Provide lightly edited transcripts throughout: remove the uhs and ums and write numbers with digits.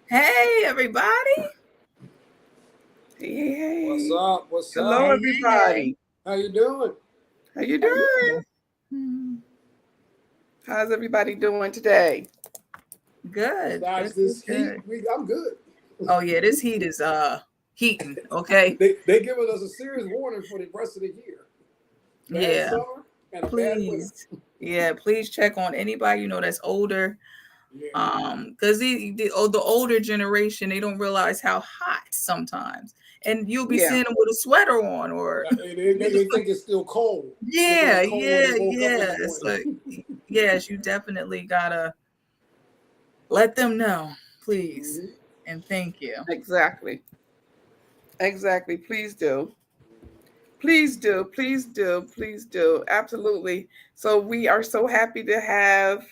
Hey, everybody. Hey. What's up? What's Hello, up? everybody. How you doing? How you doing? How's everybody doing today? Good. Besides this heat, I'm good. Oh yeah, this heat is heating. Okay. They giving us a serious warning for the rest of the year. Bad summer and a bad winter. Please. Yeah, please check on anybody you know that's older. Yeah. Because the older generation, they don't realize how hot sometimes, and you'll be seeing them with a sweater on, or They think it's still cold. yeah. It's Like, yes, you definitely gotta let them know, please, and thank you. Exactly. Please do. Please do. Please do. Please do. Absolutely. So we are so happy to have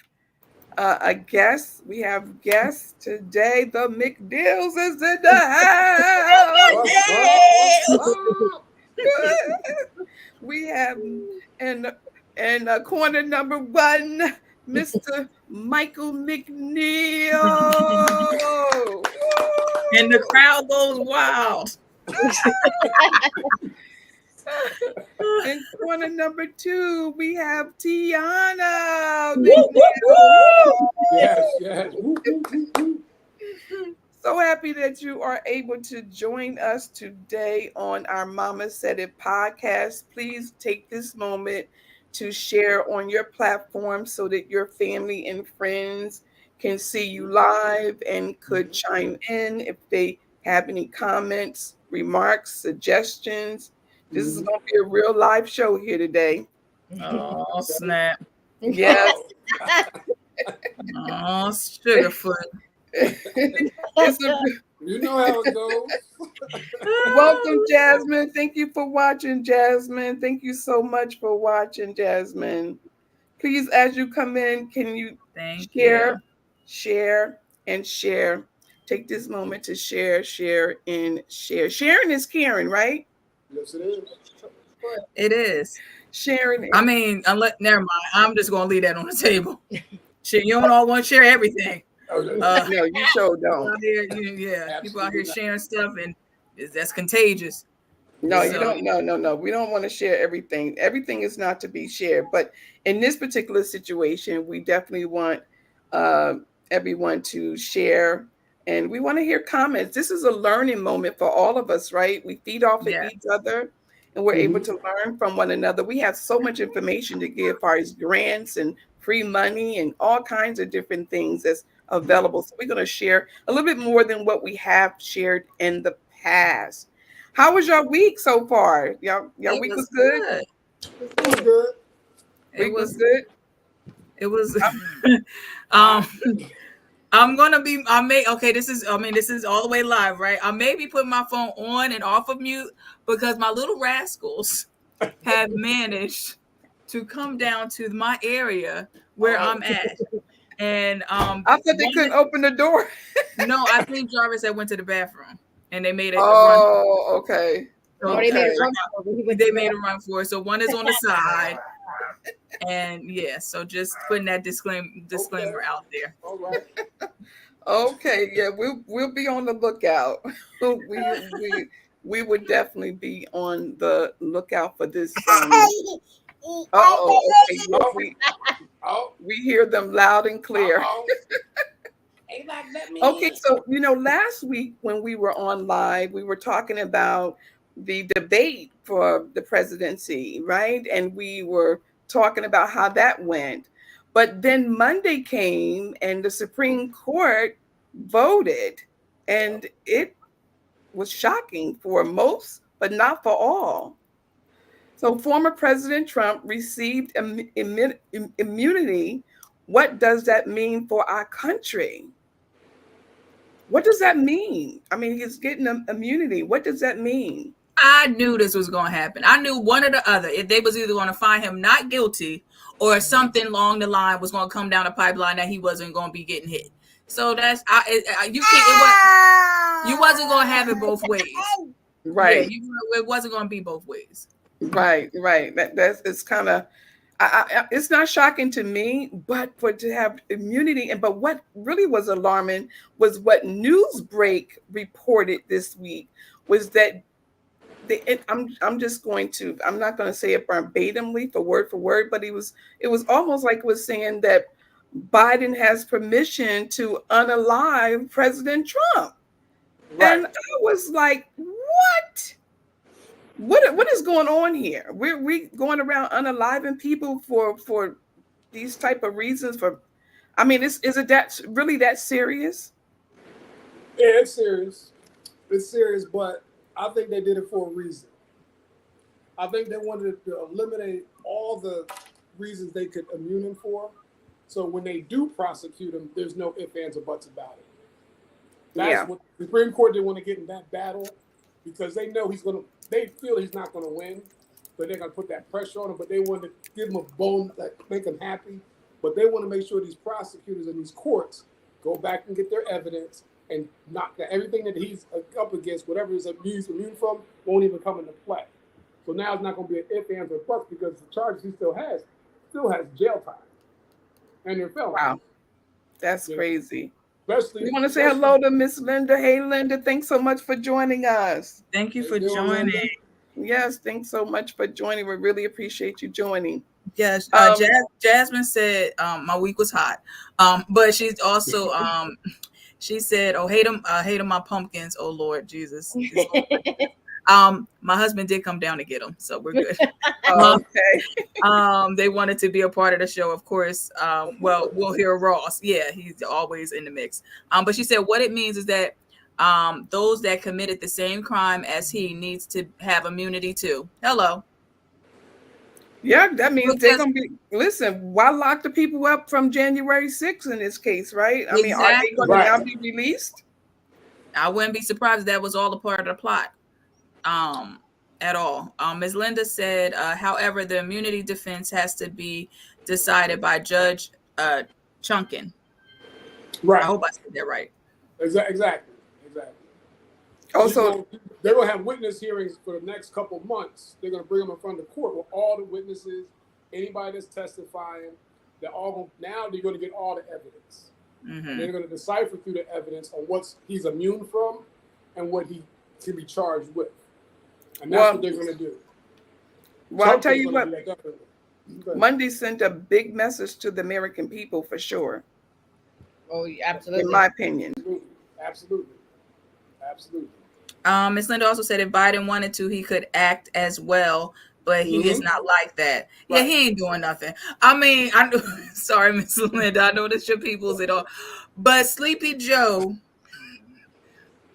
a guest. We have guests today. The McDills is in the house. What's up? What's up? We have in corner number one, Mr. Michael McNeil. And the crowd goes wild. In corner number two, we have Tiana. Yes. So happy that you are able to join us today on our Mama Said It podcast. Please take this moment to share on your platform so that your family and friends can see you live and could chime in if they have any comments, remarks, suggestions. This is going to be a real live show here today. Oh, snap. Yes. Oh, Sugarfoot. You know how it goes. Welcome, Jasmine. Thank you for watching, Jasmine. Thank you so much for watching, Jasmine. Please, as you come in, can you share, and share? Take this moment to share, and share. Sharing is caring, right? Yes, it is. It is. Sharing. I mean, never mind. I'm just gonna leave that on the table. Shit, you don't all want to share everything. No, you sure don't. People out here sharing stuff, and that's contagious. No, you don't. No. We don't want to share everything. Everything is not to be shared. But in this particular situation, we definitely want everyone to share, and we want to hear comments. This is a learning moment for all of us, right? We feed off of each other, and we're able to learn from one another. We have so much information to give, as far as grants and free money and all kinds of different things that's available. So we're going to share a little bit more than what we have shared in the past. How was your week so far? Your week was good? It was good. Week was good? It was I'm gonna be this is all the way live, right? I may be putting my phone on and off of mute because my little rascals have managed to come down to my area where I'm at. And I thought they couldn't open the door. No, I think Jarvis had went to the bathroom and they made it run. Okay. So they made a run for it. So one is on the side. And so just putting that disclaimer out there. All right. Okay, yeah, we'll be on the lookout. we would definitely be on the lookout for this. We hear them loud and clear. Okay, so last week when we were on live, we were talking about the debate for the presidency, right? And we were talking about how that went. But then Monday came and the Supreme Court voted, and it was shocking for most, but not for all. So former President Trump received immunity. What does that mean for our country? What does that mean? I mean, he's getting immunity. What does that mean? I knew this was going to happen. I knew one or the other. If they was either going to find him not guilty or something along the line was going to come down the pipeline that he wasn't going to be getting hit. So that's you wasn't going to have it both ways, right? It wasn't going to be both ways, right? It's kind of. it's not shocking to me, but for to have immunity, and but what really was alarming was what Newsbreak reported this week was that I'm just going to, I'm not going to say it verbatimly for word, but it was almost like it was saying that Biden has permission to unalive President Trump. Right. And I was like, what is going on here? We going around unaliving people for these type of reasons. For I mean, is it that really that serious? Yeah, it's serious. It's serious, but I think they did it for a reason. I think they wanted to eliminate all the reasons they could immune him for. So when they do prosecute him, there's no ifs, ands, or buts about it. That's Yeah. what the Supreme Court didn't want to get in that battle because they know he's going to, they feel he's not going to win, but they're going to put that pressure on him. But they want to give him a bone, like make him happy. But they want to make sure these prosecutors and these courts go back and get their evidence and knock that everything that he's up against, whatever he's immune from, won't even come into play. So now it's not going to be an if, ands, or buts because the charges he still has jail time, and they're felonies. Wow. That's crazy. Especially, We want to say hello to Miss Linda. Hey, Linda, thanks so much for joining us. Thank you for joining. Yes, thanks so much for joining. We really appreciate you joining. Yes, Jasmine said my week was hot, but she's also she said, "Oh, hate them my pumpkins. Oh Lord Jesus." My husband did come down to get them, so we're good. Okay. They wanted to be a part of the show, of course. Well, we'll hear Ross. Yeah, he's always in the mix. But she said what it means is that those that committed the same crime as he needs to have immunity too. Hello. Yeah, that means they're gonna be. Listen, why lock the people up from January 6th in this case, right? I mean, are they going to now be released? I wouldn't be surprised if that was all a part of the plot. At all. Ms. Linda said, however, the immunity defense has to be decided by Judge Chunkin. Right. I hope I said that right. Exactly. Also, they're going to have witness hearings for the next couple months. They're going to bring them in front of the court with all the witnesses, anybody that's testifying. Now they're going to get all the evidence. Mm-hmm. They're going to decipher through the evidence on what he's immune from and what he can be charged with. And that's what they're going to do. Well, I'll tell you what, Monday sent a big message to the American people for sure. Oh, absolutely. In my opinion. Absolutely. Ms. Linda also said if Biden wanted to, he could act as well, but he is not like that. Right. Yeah, he ain't doing nothing. I mean, I know, sorry, Ms. Linda, I know that's your people's at all, but Sleepy Joe,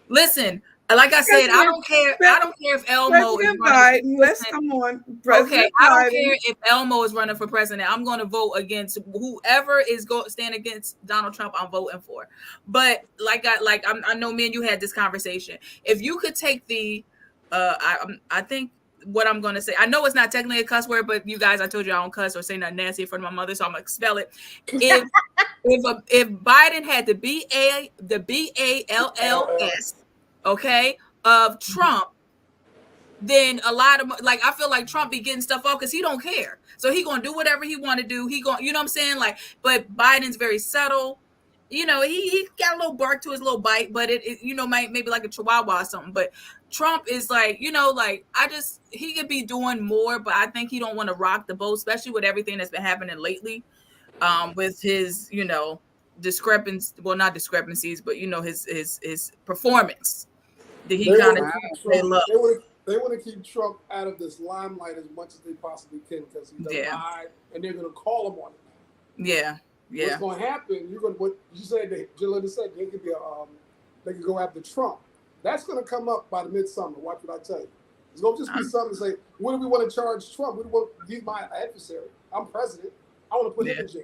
listen, like I said, I don't care if Elmo is running. Let's come on. Okay, I don't care if Elmo is running for president. I'm going to vote against whoever is going to stand against Donald Trump. I'm voting for. But I know me and you had this conversation. If you could take the, I think what I'm going to say. I know it's not technically a cuss word, but you guys, I told you I don't cuss or say nothing nasty in front of my mother, so I'm gonna spell it. If Biden had the BALLS. Okay, of Trump, then a lot of I feel like Trump be getting stuff off because he don't care. So he gonna do whatever he want to do. He gonna, you know what I'm saying? But Biden's very subtle. You know, he got a little bark to his little bite, but it maybe like a chihuahua or something. But Trump is he could be doing more, but I think he don't want to rock the boat, especially with everything that's been happening lately, with his discrepancies, well, not discrepancies, but his performance. He kind of they want to keep Trump out of this limelight as much as they possibly can because he's a lie, and they're going to call him on it. Yeah. What's going to happen? What you said? Jillian said they could be they could go after Trump. That's going to come up by the midsummer. Watch what I tell you. It's going to just be something to say. What do we want to charge Trump? He's my adversary. I'm president. I want to put him in jail.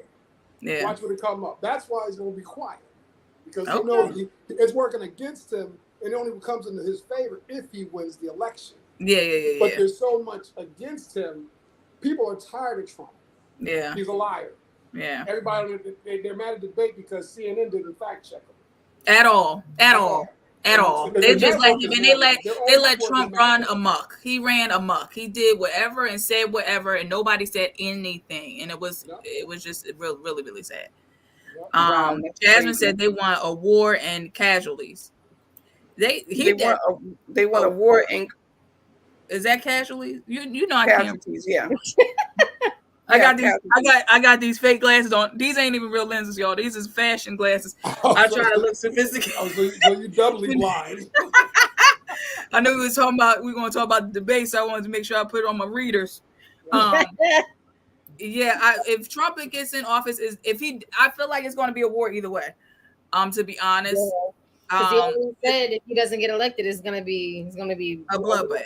Yeah. Watch what it come up. That's why he's going to be quiet because it's working against him. And it only comes into his favor if he wins the election. Yeah. But there's so much against him. People are tired of Trump. Yeah. He's a liar. Yeah. Everybody, they're mad at the debate because CNN didn't fact check him. At all. at all. They In just that let him, office and now, their they own let network is Trump run mad. amok. He ran amok. He did whatever and said whatever, and nobody said anything. And Yep, it was just really really really sad. yep. Wow, that's Jasmine crazy. said they want a war and casualties. They They he did. want a they want a Oh, war and is that casualties? You know I can't. casualties. Yeah, I yeah, got these. casualties. I got these fake glasses on. These ain't even real lenses, y'all. These is fashion glasses. Oh, I so, try to look sophisticated. so you doubly blind. I knew we were going to talk about the debate, so I wanted to make sure I put it on my readers. Um, yeah, if Trump gets in office, I feel like it's going to be a war either way. To be honest, Because he um, already said if he doesn't get elected, it's gonna be a bloodbath.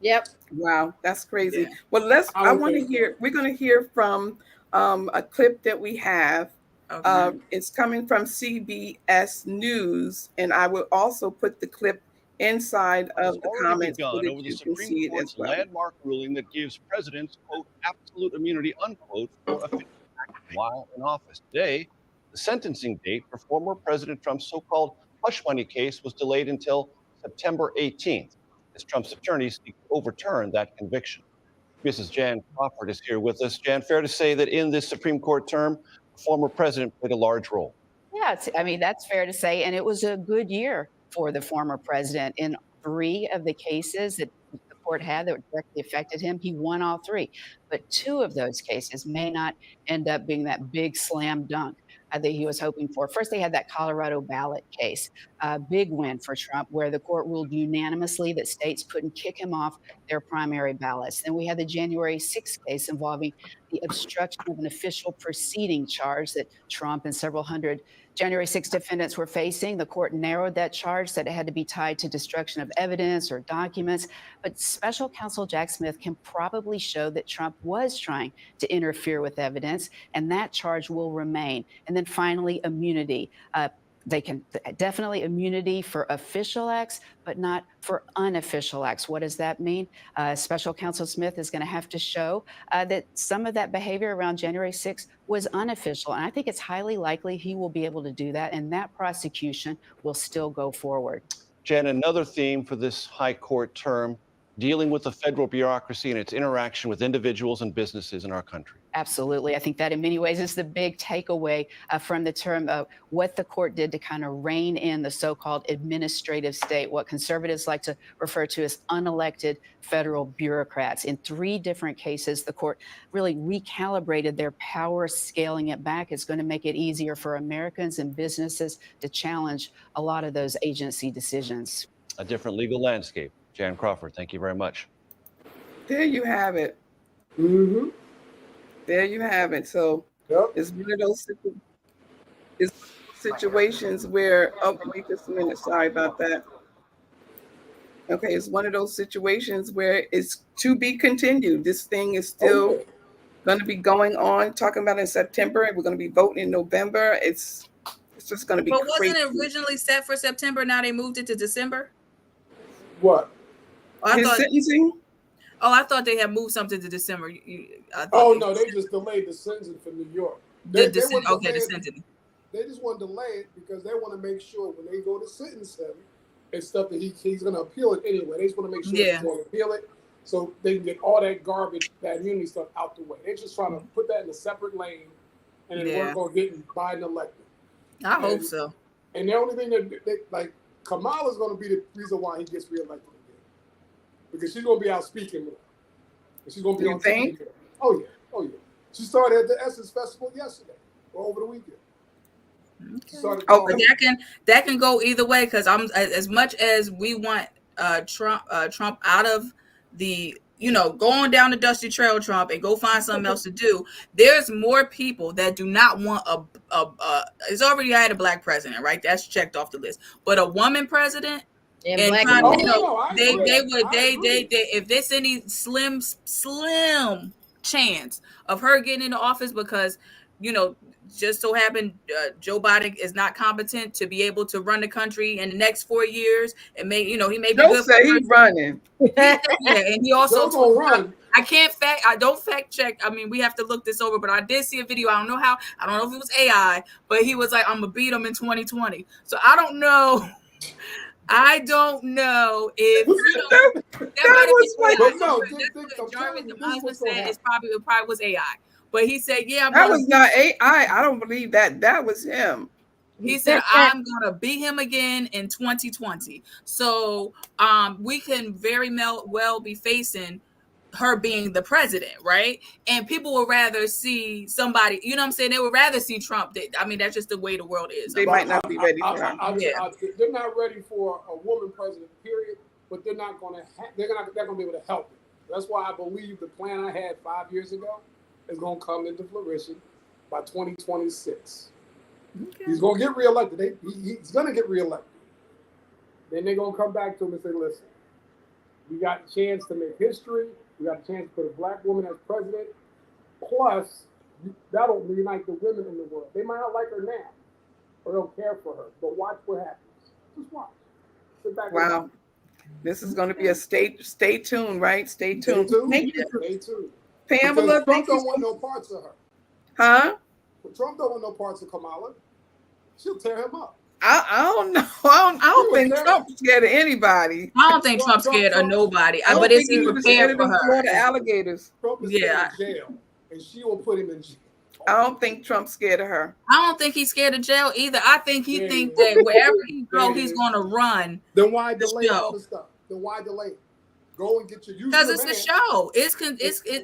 Yep. Wow, that's crazy. Yeah. Well, I I don't want to think so. hear. We're going to hear from a clip that we have. Okay. It's coming from CBS News, and I will also put the clip inside Has of the already comments so begun that over the you can Supreme see it as Court's well. landmark ruling that gives presidents, quote, absolute immunity, unquote, for official acts while in office. Today, the sentencing date for former President Trump's so-called hush money case was delayed until September 18th, as Trump's attorneys seek to overturn that conviction. Mrs. Jan Crawford is here with us. Jan, fair to say that in this Supreme Court term, the former president played a large role. Yeah, I mean, that's fair to say. And it was a good year for the former president. In three of the cases that the court had that directly affected him, he won all three. But two of those cases may not end up being that big slam dunk that he was hoping for. First, they had that Colorado ballot case, a big win for Trump, where the court ruled unanimously that states couldn't kick him off their primary ballots. Then we had the January 6th case involving the obstruction of an official proceeding charge that Trump and several hundred January 6 defendants were facing. The court narrowed that charge, said it had to be tied to destruction of evidence or documents. But special counsel Jack Smith can probably show that Trump was trying to interfere with evidence, and that charge will remain. And then finally, immunity. They can definitely immunity for official acts, but not for unofficial acts. What does that mean? Special counsel Smith is going to have to show that some of that behavior around January 6th was unofficial. And I think it's highly likely he will be able to do that, and that prosecution will still go forward. Jen, another theme for this high court term, dealing with the federal bureaucracy and its interaction with individuals and businesses in our country. Absolutely. I think that in many ways is the big takeaway from the term of what the court did to kind of rein in the so-called administrative state, what conservatives like to refer to as unelected federal bureaucrats. In three different cases, the court really recalibrated their power, scaling it back. It's going to make it easier for Americans and businesses to challenge a lot of those agency decisions. A different legal landscape. Jan Crawford, thank you very much. There you have it. Mm-hmm. There you have it. So Yep. it's one of those situations where, oh, wait just a minute. Sorry about that. Okay, it's one of those situations where it's to be continued. This thing is still Okay. going to be going on. Talking about in September, we're going to be voting in November. It's just going to be But crazy. wasn't it originally set for September? Now they moved it to December. What? His sentencing? I thought they had moved something to December. Oh no, they just delayed the sentencing for New York. The They want to okay, the delay it. sentencing. They just want to delay it because they want to make sure when they go to sentence him and stuff that he's going to appeal it anyway. They just want to make sure Yeah. he's going to appeal it so they can get all that garbage, that immunity stuff out the way. They're just trying to put that in a separate lane and then Yeah. work on getting Biden elected. I hope so. And the only thing that like Kamala's going to be the reason why he gets reelected again because she's going to be out speaking more. And she's going to be You on think? TV. Oh yeah. She started at the Essence Festival yesterday or over the weekend. Okay. But that can go either way because I'm as much as we want Trump out of the go on down the dusty trail, Trump, and go find something else to do. There's more people that do not want it's already had a black president, right? That's checked off the list. But a woman president. And And black trying, women. if there's any slim chance of her getting into office because just so happened Joe Biden is not competent to be able to run the country in the next 4 years, and he may be Don't good. say he's running. Yeah, and he also told run. I don't fact check. I mean, we have to look this over, but I did see a video. I don't know if it was AI, but he was like, I'm gonna beat him in 2020. So I don't know. I don't know if that might have was been like, AI. But no, That's I'm what Jarvis, telling you, my this is husband what's gonna said. happen. It probably was AI. But he said, "Yeah, I'm that gonna." was not AI. I don't believe that. That was him. He said, "I'm gonna beat him again in 2020." So, we can very well be facing her being the president, right? And people would rather see somebody, you know what I'm saying? They would rather see Trump. I mean, that's just the way the world is. They might not be ready for her. They're not ready for a woman president, period. But they're not going to. They're going to be able to help it. That's why I believe the plan I had 5 years ago is going to come into fruition by 2026. Okay. He's going to get reelected. He's going to get reelected. Then they're going to come back to him and say, "Listen, we got a chance to make history. We got a chance to put a black woman as president. Plus, that'll unite the women in the world. They might not like her now, or don't care for her. But watch what happens. Just watch. Sit back. Wow. And watch. This is going to be a stay tuned, right? Stay tuned. Stay tuned. Thank you. Stay tuned. Pamela, because Trump don't want no parts of her. Huh? But Trump don't want no parts of Kamala. She'll tear him up. I don't know. I don't think Trump's scared of anybody. I don't think Trump's scared of nobody. But is he prepared for her? Florida alligators. Trump is scared of jail, and she will put him in jail. I don't think Trump's scared of her. I don't think he's scared of jail either. I think he thinks that wherever he go, he's going to run. Then why delay all the stuff? Then why delay? Go and get your. Because it's a show.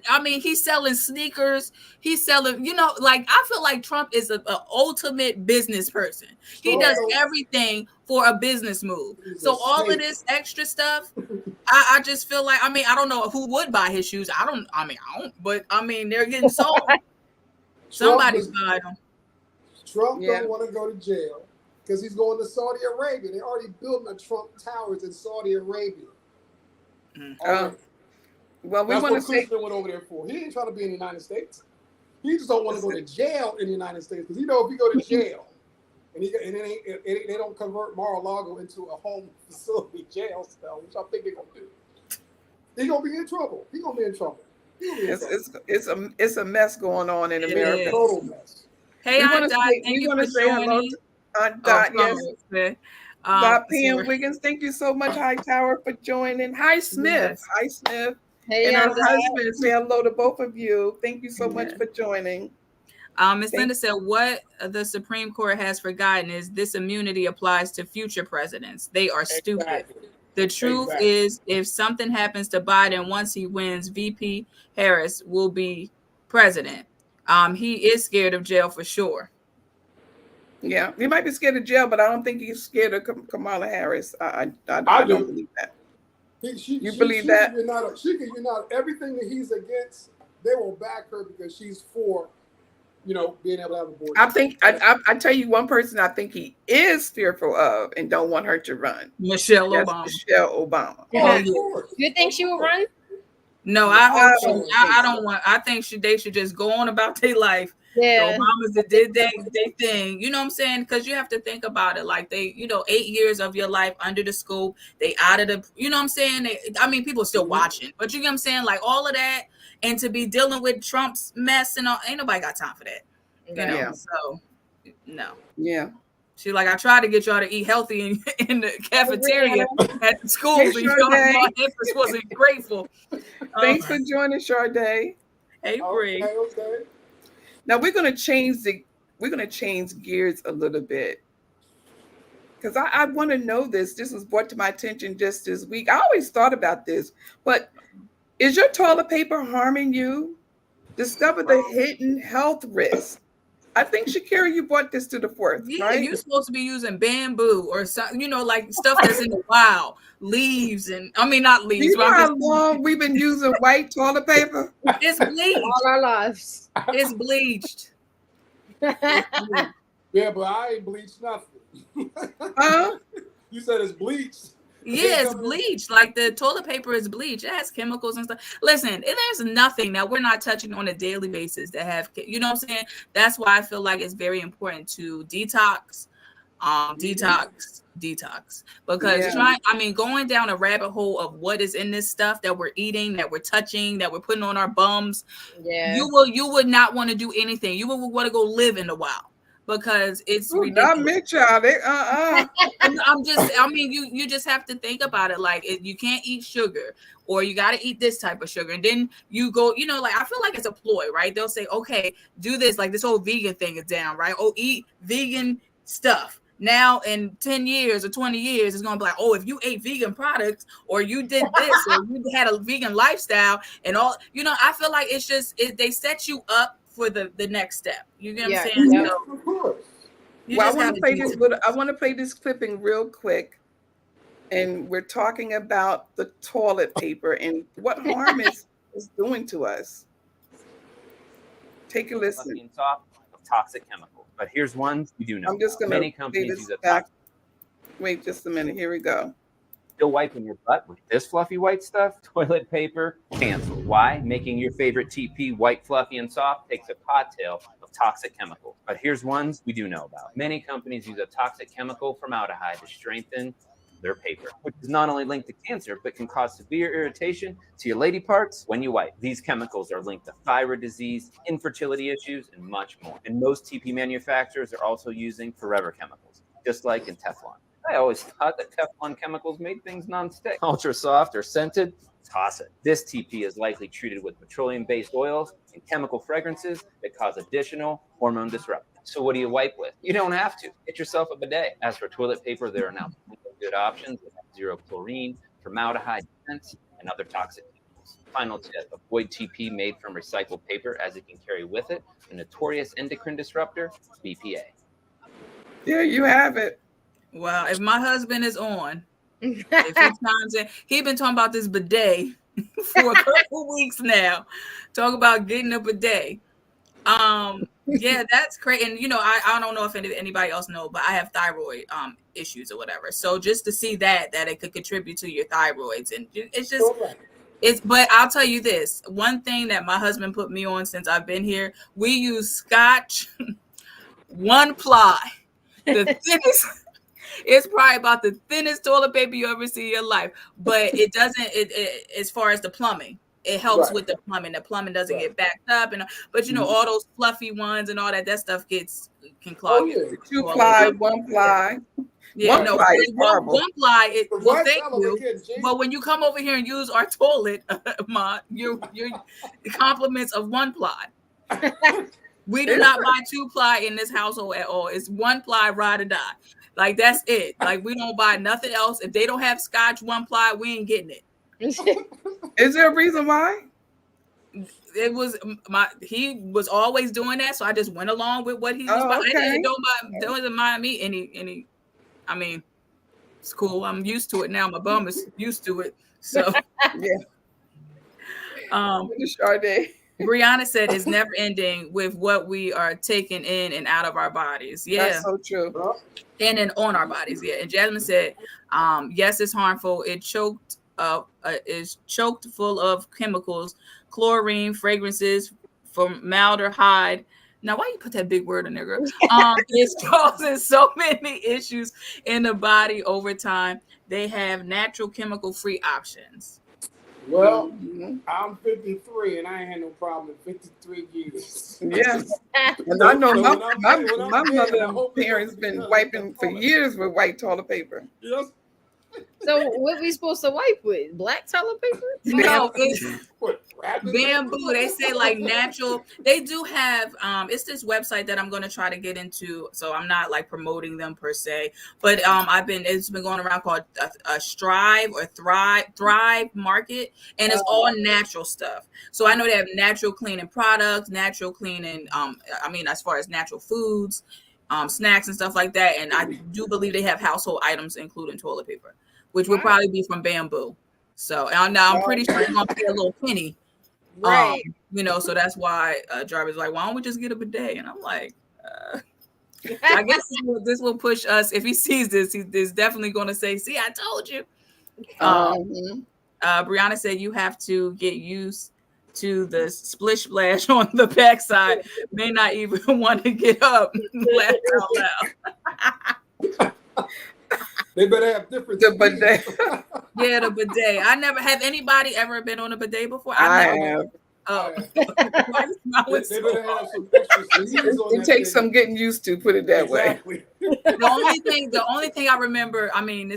I mean, he's selling sneakers. He's selling. Like I feel like Trump is an ultimate business person. He does everything for a business move. So all of this extra stuff, I just feel like. I mean, I don't know who would buy his shoes. I don't. But I mean, they're getting sold. Somebody's buying them. Trump don't want to go to jail because he's going to Saudi Arabia. They're already building the Trump Towers in Saudi Arabia. Well, we that's want what to say Kushner went over there for. He ain't trying to be in the United States. He just don't want to go to jail in the United States because if he go to jail and they don't convert Mar-a-Lago into a home facility jail cell, which I think they're gonna do, he's gonna be in trouble. He's gonna be in trouble. It's a mess going on in America. Total mess. Hey, Aunt Dot, thank you for joining. Aunt Dot, yes. Dot P.M. Wiggins, thank you so much, Hightower, for joining. Hi, Smith. Yes. Hi, Smith. Hey, and her husband. Say hello to both of you. Thank you so much for joining. Ms. Linda said, what the Supreme Court has forgotten is this immunity applies to future presidents. They are stupid. Exactly. The truth is, if something happens to Biden once he wins, VP Harris will be president. He is scared of jail for sure. Yeah, he might be scared of jail, but I don't think he's scared of Kamala Harris. I don't believe that. You believe that? She can unite everything that he's against. They will back her because she's for, being able to have abortion. I think I tell you one person I think he is fearful of and don't want her to run. Michelle Obama. Michelle Obama. You think she will run? No, I hope so. I don't want. I think they should just go on about their life. Yeah, the Obamas that did their thing. You know what I'm saying? Because you have to think about it. Like 8 years of your life under the scope. They out of the. You know what I'm saying? People are still watching, but you know what I'm saying? Like all of that, and to be dealing with Trump's mess and all, ain't nobody got time for that. So no. Yeah. She's like, I tried to get y'all to eat healthy in the cafeteria at the schools, and y'all infants wasn't grateful. Thanks for joining, Sade. Hey, Bree. Okay. Now we're gonna change gears a little bit because I want to know this. This was brought to my attention just this week. I always thought about this, but is your toilet paper harming you? Discover the hidden health risks. I think Shakira, you brought this to the forth, right? You're supposed to be using bamboo or something, like stuff that's in the wild, leaves and not leaves. You know how long we've been using white toilet paper? It's bleached. All our lives. It's bleached. Yeah, but I ain't bleached nothing. Huh? You said it's bleached. Yeah, it's bleached. Like the toilet paper is bleached. It has chemicals and stuff. Listen, there's nothing that we're not touching on a daily basis that have, you know what I'm saying? That's why I feel like it's very important to detox, detox. Because going down a rabbit hole of what is in this stuff that we're eating, that we're touching, that we're putting on our bums, you would not want to do anything. You would want to go live in the wild. Because it's ridiculous. Not me, child. I mean, you just have to think about it. Like, you can't eat sugar, or you got to eat this type of sugar. And then you go, like, I feel like it's a ploy, right? They'll say, okay, do this. Like, this whole vegan thing is down, right? Oh, eat vegan stuff. Now in 10 years or 20 years, it's going to be like, oh, if you ate vegan products, or you did this, or you had a vegan lifestyle and all, I feel like it's just, they set you up for the next step. You get what I'm saying? Yep. So Of course. you I just want have to play to this. I want to play this clipping real quick, and we're talking about the toilet paper and what harm is doing to us. Take a listen. And soft of toxic chemicals. But here's one you do know. I'm just going Many to companies this use a back. Wait just a minute. Here we go. Still wiping your butt with this fluffy white stuff? Toilet paper canceled. Why? Making your favorite TP white, fluffy, and soft takes a cocktail of toxic chemicals. But here's ones we do know about. Many companies use a toxic chemical formaldehyde to strengthen their paper, which is not only linked to cancer, but can cause severe irritation to your lady parts when you wipe. These chemicals are linked to thyroid disease, infertility issues, and much more. And most TP manufacturers are also using forever chemicals, just like in Teflon. I always thought that Teflon chemicals made things non-stick. Ultra soft or scented, toss it. This TP is likely treated with petroleum-based oils and chemical fragrances that cause additional hormone disruption. So what do you wipe with? You don't have to. Get yourself a bidet. As for toilet paper, there are now good options that have zero chlorine, formaldehyde, scents, and other toxic chemicals. Final tip, avoid TP made from recycled paper, as it can carry with it the notorious endocrine disruptor, BPA. There you have it. Well, if my husband is on, if he chimes in, he's been talking about this bidet for a couple weeks now. Talk about getting a bidet. Yeah, that's great. And I don't know if anybody else knows, but I have thyroid issues or whatever. So just to see that it could contribute to your thyroids, and it's just but I'll tell you this, one thing that my husband put me on since I've been here, we use Scotch one ply, the thinnest. It's probably about the thinnest toilet paper you ever see in your life, but it doesn't. As far as the plumbing, it helps with the plumbing. The plumbing doesn't get backed up, but all those fluffy ones and all that stuff can clog you. 2 ply, 1 ply. Yeah, one ply is horrible. One ply. Well, thank you. But when you come over here and use our toilet, your compliments of 1 ply. We do not buy 2 ply in this household at all. It's 1 ply, ride or die. Like, that's it. Like, we don't buy nothing else. If they don't have Scotch 1 ply, we ain't getting it. Is there a reason why? It was he was always doing that, so I just went along with what he was buying. Okay. It doesn't mind me any. I mean, it's cool. I'm used to it now. My bum is used to it. So yeah. Brianna said it's never ending with what we are taking in and out of our bodies. Yeah, that's so true. And then on our bodies. Yeah. And Jasmine said, yes, it's harmful. It is choked full of chemicals, chlorine, fragrances, formaldehyde. Now, why you put that big word in there, girl? It's causing so many issues in the body over time. They have natural chemical-free options. Well, I'm 53 and I ain't had no problem in 53 years. Yes. And I know my mother and parents been wiping for years with white toilet paper. Yes. So what we supposed to wipe with? Black toilet paper? No, it's bamboo. They say like natural. They do have it's this website that I'm going to try to get into, so I'm not like promoting them per se, but it's been going around called Strive or Thrive Market, and it's all natural stuff. So I know they have natural cleaning products, natural cleaning as far as natural foods, snacks and stuff like that, and I do believe they have household items including toilet paper, which would probably be from bamboo. So now I'm pretty sure you're gonna pay a little penny, right? So that's why Jarvis like, why don't we just get a bidet? And I'm like, I guess this will push us. If he sees this, he's definitely gonna say, "See, I told you." Brianna said you have to get used to the splish splash on the backside. May not even want to get up and laugh out loud. They better have different. The bidet. Yeah, the bidet. I never have anybody ever been on a bidet before. I have. up. They Smiling so better hard. have some extra sneeze on It that takes thing. some getting used to, put it that way. Exactly. The only thing I remember, I mean,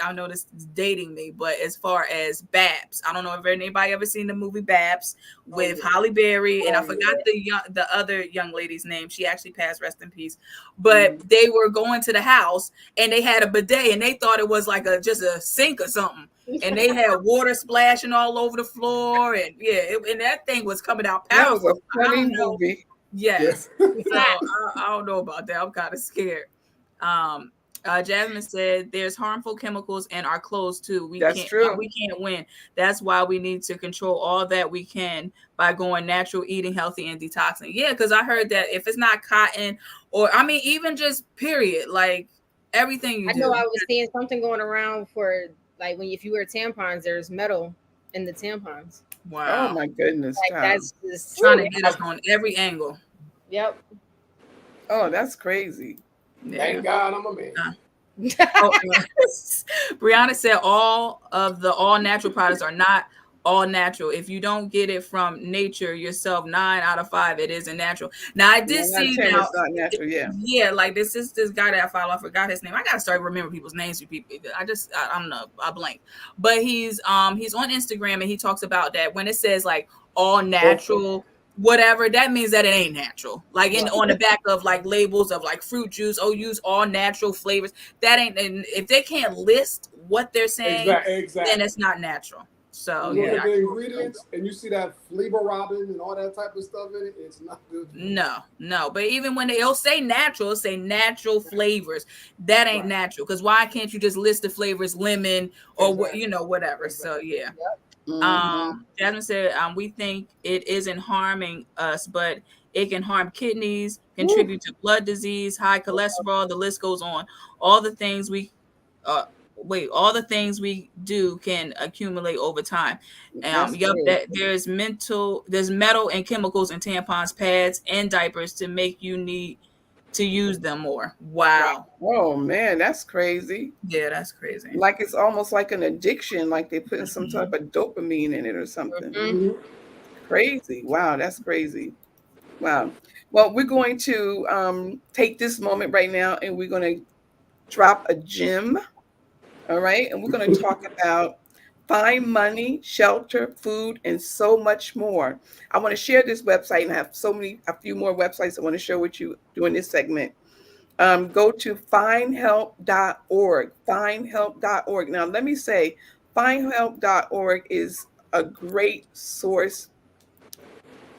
I know this is dating me, but as far as Babs, I don't know if anybody ever seen the movie Babs with yeah. Halle Berry, and I Oh, forgot the other young lady's name. She actually passed, rest in peace. But they were going to the house and they had a bidet and they thought it was like just a sink or something. And they had water splashing all over the floor, and and that thing was coming out That was powerful. a funny movie. Yes. Yeah. So I don't know about that. I'm kind of scared. Jasmine said there's harmful chemicals in our clothes too. That's true. We can't win. That's why we need to control all that we can by going natural, eating healthy, and detoxing. Yeah, because I heard that if it's not cotton, or I mean, even just period, like everything you I do. know I was seeing something going around for like if you wear tampons, there's metal in the tampons. Wow. Oh my goodness, Like that's just trying to get us on every angle. Yep. Oh, that's crazy. Thank God I'm a man. Brianna said all natural products are not all natural. If you don't get it from nature yourself, 9 out of 5 it isn't natural. Now I did see now. It's not natural, yeah. Like this guy that I follow. I forgot his name. I gotta start remembering people's names. For people, I don't know. I blank. But he's on Instagram and he talks about that when it says like all natural. Whatever that means that it ain't natural. Like on the back of like labels of like fruit juice, use all natural flavors. That ain't. And if they can't list what they're saying, exactly. then it's not natural. So you look at the ingredients and you see that flavor robin and all that type of stuff in it, it's not good. No. But even when they'll say natural, say natural flavors. That ain't natural. Because why can't you just list the flavors lemon or whatever? So yeah. Jasmine said, we think it isn't harming us, but it can harm kidneys, contribute to blood disease, high cholesterol. The list goes on. All the things we do can accumulate over time. There's metal and chemicals in tampons, pads, and diapers to make you need to use them more. Wow. Oh man, that's crazy. Yeah, that's crazy. Like it's almost like an addiction, like they're putting some type of dopamine in it or something. Crazy. Wow, that's crazy. Wow. Well, we're going to take this moment right now and we're going to drop a gem. All right. And we're going to talk about find money, shelter, food, and so much more. I want to share this website and I have a few more websites I want to share with you during this segment. Go to findhelp.org, findhelp.org. Now, let me say, findhelp.org is a great source.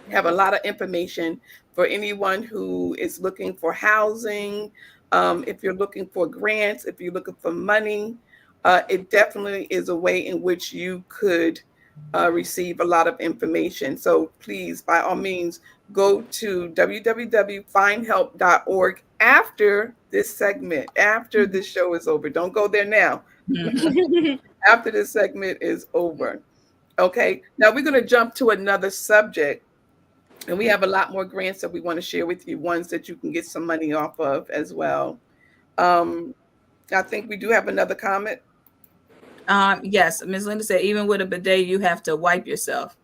You have a lot of information for anyone who is looking for housing. If you're looking for grants, if you're looking for money, it definitely is a way in which you could receive a lot of information. So please, by all means, go to www.findhelp.org after this segment, after this show is over. Don't go there now. After this segment is over. Okay, now we're going to jump to another subject. And we have a lot more grants that we want to share with you, ones that you can get some money off of as well. I think we do have another comment. Yes, Ms. Linda said, even with a bidet, you have to wipe yourself.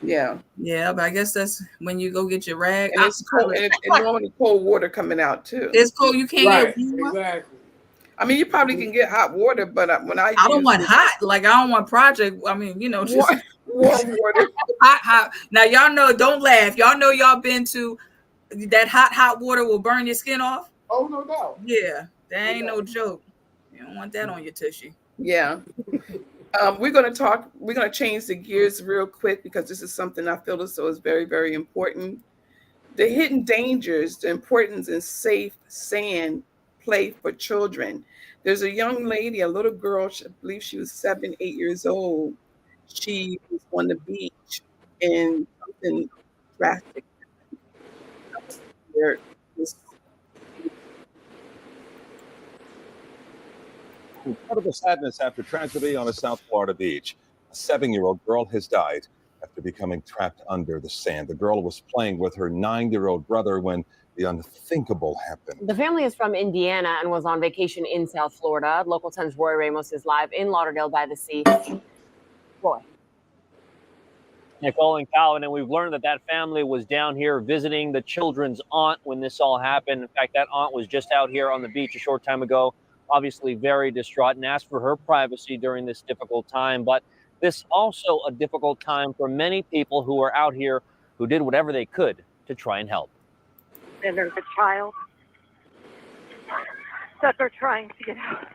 Yeah. Yeah, but I guess that's when you go get your rag. And it's cold, and normally cold water coming out too. It's cold. You can't get exactly. I mean, you probably can get hot water, but when I don't want hot. Like I don't want project. I mean, just warm water. hot. Now y'all know. Don't laugh. Y'all know y'all been to that hot water will burn your skin off. Oh, no doubt. Yeah, that ain't no joke. You don't want that on your tushy. Yeah. We're going to change the gears real quick because this is something I feel as though is very, very important. The hidden dangers, the importance in safe sand play for children. There's a young lady, a little girl, I believe she was 7, 8 years old. She was on the beach and something drastic happened. Incredible sadness after tragedy on a South Florida beach. A 7-year-old girl has died after becoming trapped under the sand. The girl was playing with her 9-year-old brother when the unthinkable happened. The family is from Indiana and was on vacation in South Florida. Local 10's Roy Ramos is live in Lauderdale by the Sea. Roy. Nicole and Calvin, and we've learned that that family was down here visiting the children's aunt when this all happened. In fact, that aunt was just out here on the beach a short time ago, obviously very distraught, and asked for her privacy during this difficult time. But this also a difficult time for many people who are out here who did whatever they could to try and help. And there's a child that they're trying to get out.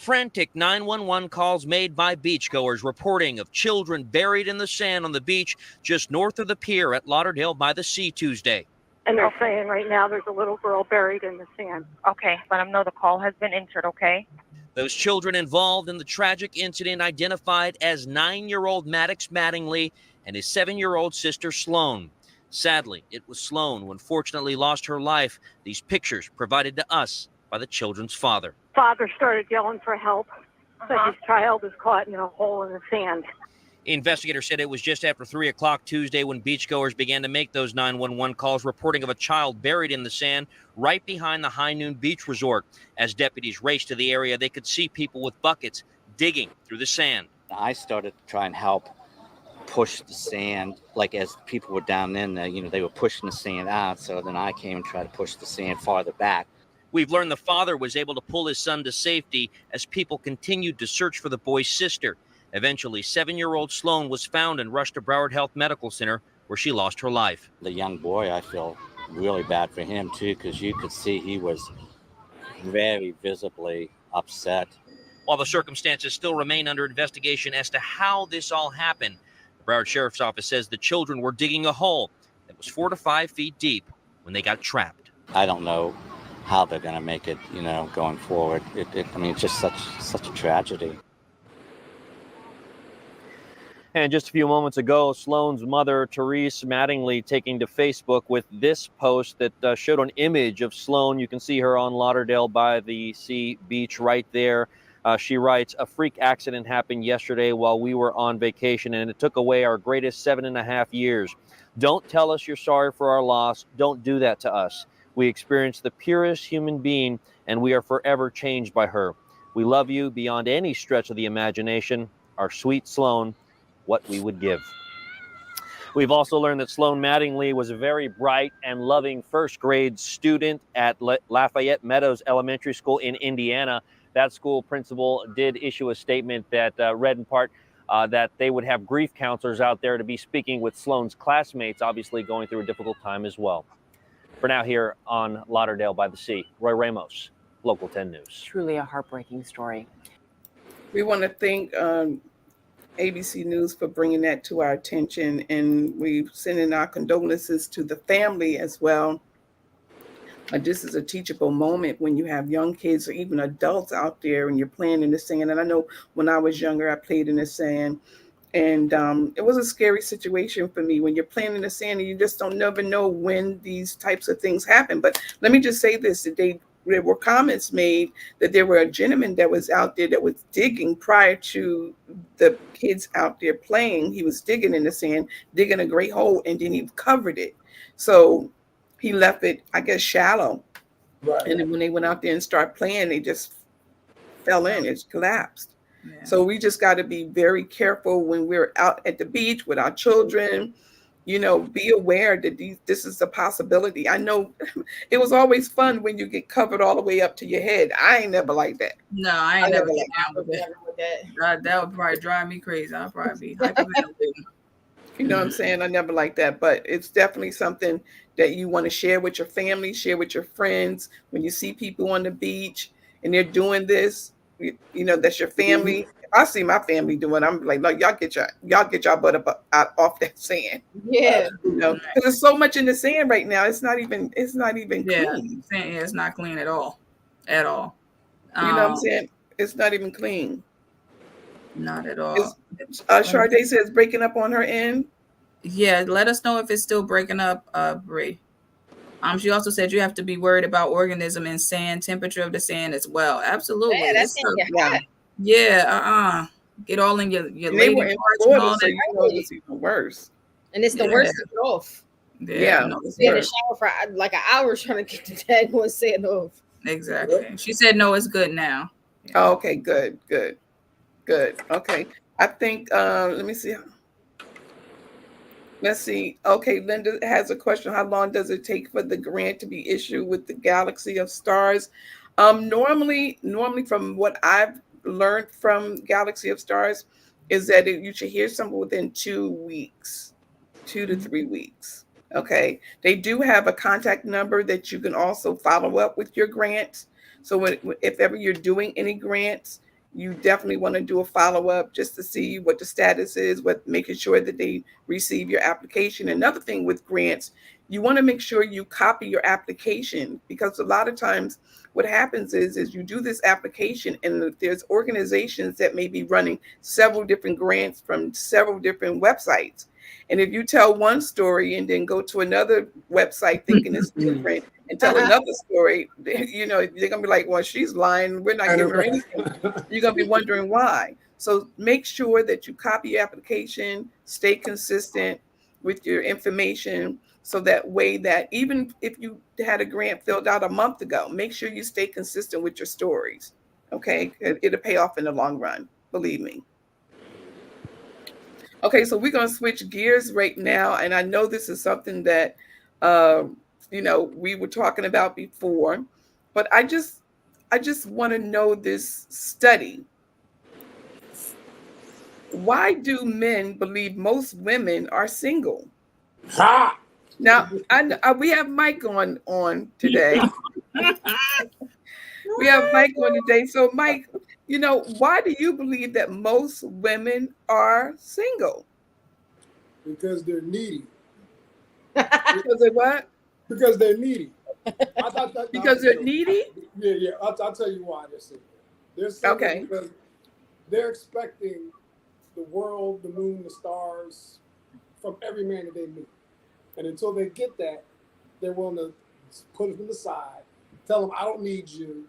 Frantic 911 calls made by beachgoers reporting of children buried in the sand on the beach just north of the pier at Lauderdale by the Sea Tuesday. And they're saying right now there's a little girl buried in the sand. Okay, let them know the call has been entered, okay? Those children involved in the tragic incident identified as 9-year-old Maddox Mattingly and his 7-year-old sister Sloan. Sadly, it was Sloan who unfortunately lost her life. These pictures provided to us by the children's father. Father started yelling for help, but his child is caught in a hole in the sand. Investigators said it was just after 3 o'clock Tuesday when beachgoers began to make those 911 calls reporting of a child buried in the sand right behind the High Noon Beach Resort. As deputies raced to the area, they could see people with buckets digging through the sand. I started to try and help push the sand, like as people were down in there, they were pushing the sand out. So then I came and tried to push the sand farther back. We've learned the father was able to pull his son to safety as people continued to search for the boy's sister. Eventually, 7-year-old Sloan was found and rushed to Broward Health Medical Center, where she lost her life. The young boy, I feel really bad for him, too, because you could see he was very visibly upset. While the circumstances still remain under investigation as to how this all happened, the Broward Sheriff's Office says the children were digging a hole that was 4 to 5 feet deep when they got trapped. I don't know how they're going to make it, going forward. It's just such a tragedy. And just a few moments ago, Sloan's mother, Therese Mattingly, taking to Facebook with this post that showed an image of Sloan. You can see her on Lauderdale by the Sea Beach right there. She writes, "A freak accident happened yesterday while we were on vacation, and it took away our greatest 7.5 years. Don't tell us you're sorry for our loss. Don't do that to us. We experienced the purest human being, and we are forever changed by her. We love you beyond any stretch of the imagination. Our sweet Sloan, what we would give." We've also learned that Sloan Mattingly was a very bright and loving first grade student at Lafayette Meadows Elementary School in Indiana. That school principal did issue a statement that read in part that they would have grief counselors out there to be speaking with Sloan's classmates, obviously going through a difficult time as well. For now, here on Lauderdale by the Sea, Roy Ramos, Local 10 News. Truly a heartbreaking story. We want to thank ABC News for bringing that to our attention, and we send in our condolences to the family as well. This is a teachable moment when you have young kids or even adults out there and you're playing in the sand. And I know when I was younger, I played in the sand. And it was a scary situation for me when you're playing in the sand and you just don't never know when these types of things happen. But let me just say this, that there were comments made that there were a gentleman that was out there that was digging prior to the kids out there playing. He was digging in the sand, digging a great hole, and then he covered it. So he left it, I guess, shallow. Right. And then when they went out there and started playing, they just fell in, it collapsed. Yeah. So we just got to be very careful when we're out at the beach with our children. Be aware that this is a possibility. I know it was always fun when you get covered all the way up to your head. I ain't never like that. No, I ain't never get down with that. That would probably drive me crazy. I'll probably be hyperventilating. You know what I'm saying? I never like that, but it's definitely something that you want to share with your family, share with your friends. When you see people on the beach and they're doing this, that's your family. Mm-hmm. I see my family doing. I'm like, look, y'all get your butt up out off that sand. Yeah, because there's so much in the sand right now. It's not even clean. Yeah, it's not clean at all. You know what I'm saying? It's not even clean. Not at all. Sade says breaking up on her end. Yeah, let us know if it's still breaking up, Bree. She also said you have to be worried about organism in sand, temperature of the sand as well. Absolutely. Yeah, that's hot. Yeah, get all in your lady parts and all that. It's even worse. And it's the worst to get off. Yeah. Be in the shower for like an hour trying to get the tag one sand off. Exactly. She said no, it's good now. Yeah. Oh, okay, good. Okay. I think let me see. Let's see. Okay, Linda has a question. How long does it take for the grant to be issued with the Galaxy of Stars? Normally, from what I've learned from Galaxy of Stars, is that you should hear something within 2 weeks, 2 to 3 weeks. Okay, they do have a contact number that you can also follow up with your grants. So if ever you're doing any grants, you definitely want to do a follow up just to see what the status is, what making sure that they receive your application. Another thing with grants, you want to make sure you copy your application, because a lot of times what happens is you do this application and there's organizations that may be running several different grants from several different websites. And if you tell one story and then go to another website thinking it's different and tell another story, they're gonna be like, well, she's lying. We're not giving her anything. You're gonna be wondering why. So make sure that you copy your application, stay consistent with your information, so that way that even if you had a grant filled out a month ago, make sure you stay consistent with your stories. Okay, it'll pay off in the long run, believe me. Okay, so we're going to switch gears right now, and I know this is something that we were talking about before, but I just want to know this study. Why do men believe most women are single? Ha! Now, we have Mike on today. We have Mike on today. So, Mike, why do you believe that most women are single? Because they're needy. Because they what? Because they're needy. Because they're needy? Yeah. I'll tell you why they're single. They're single because they're expecting the world, the moon, the stars from every man that they meet. And until they get that, they're willing to put them aside, tell them, I don't need you.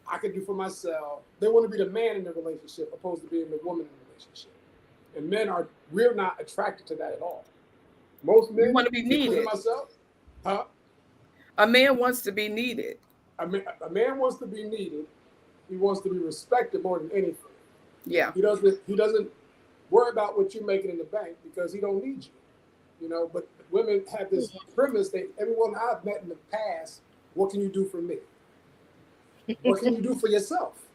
I can do for myself. They want to be the man in the relationship opposed to being the woman in the relationship. And we're not attracted to that at all. Most men want to be needed. Myself, huh? A man wants to be needed. A man wants to be needed. He wants to be respected more than anything. Yeah. He doesn't worry about what you're making in the bank because he don't need you. But women have this premise that everyone I've met in the past, what can you do for me? What can you do for yourself?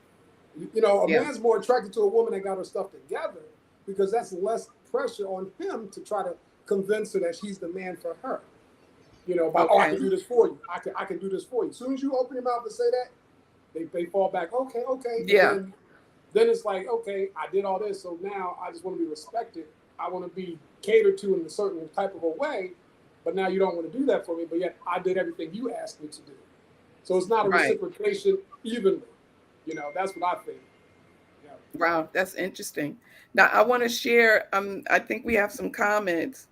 A man's more attracted to a woman that got her stuff together because that's less pressure on him to try to convince her that he's the man for her. I can do this for you. I can do this for you. As soon as you open your mouth and say that, they fall back. Okay. Yeah. Then it's like, okay, I did all this, so now I just want to be respected. I want to be catered to in a certain type of a way, but now you don't want to do that for me, but yet I did everything you asked me to do. So it's not a reciprocation evenly. That's what I think. Yeah. Wow, that's interesting. Now I want to share, I think we have some comments.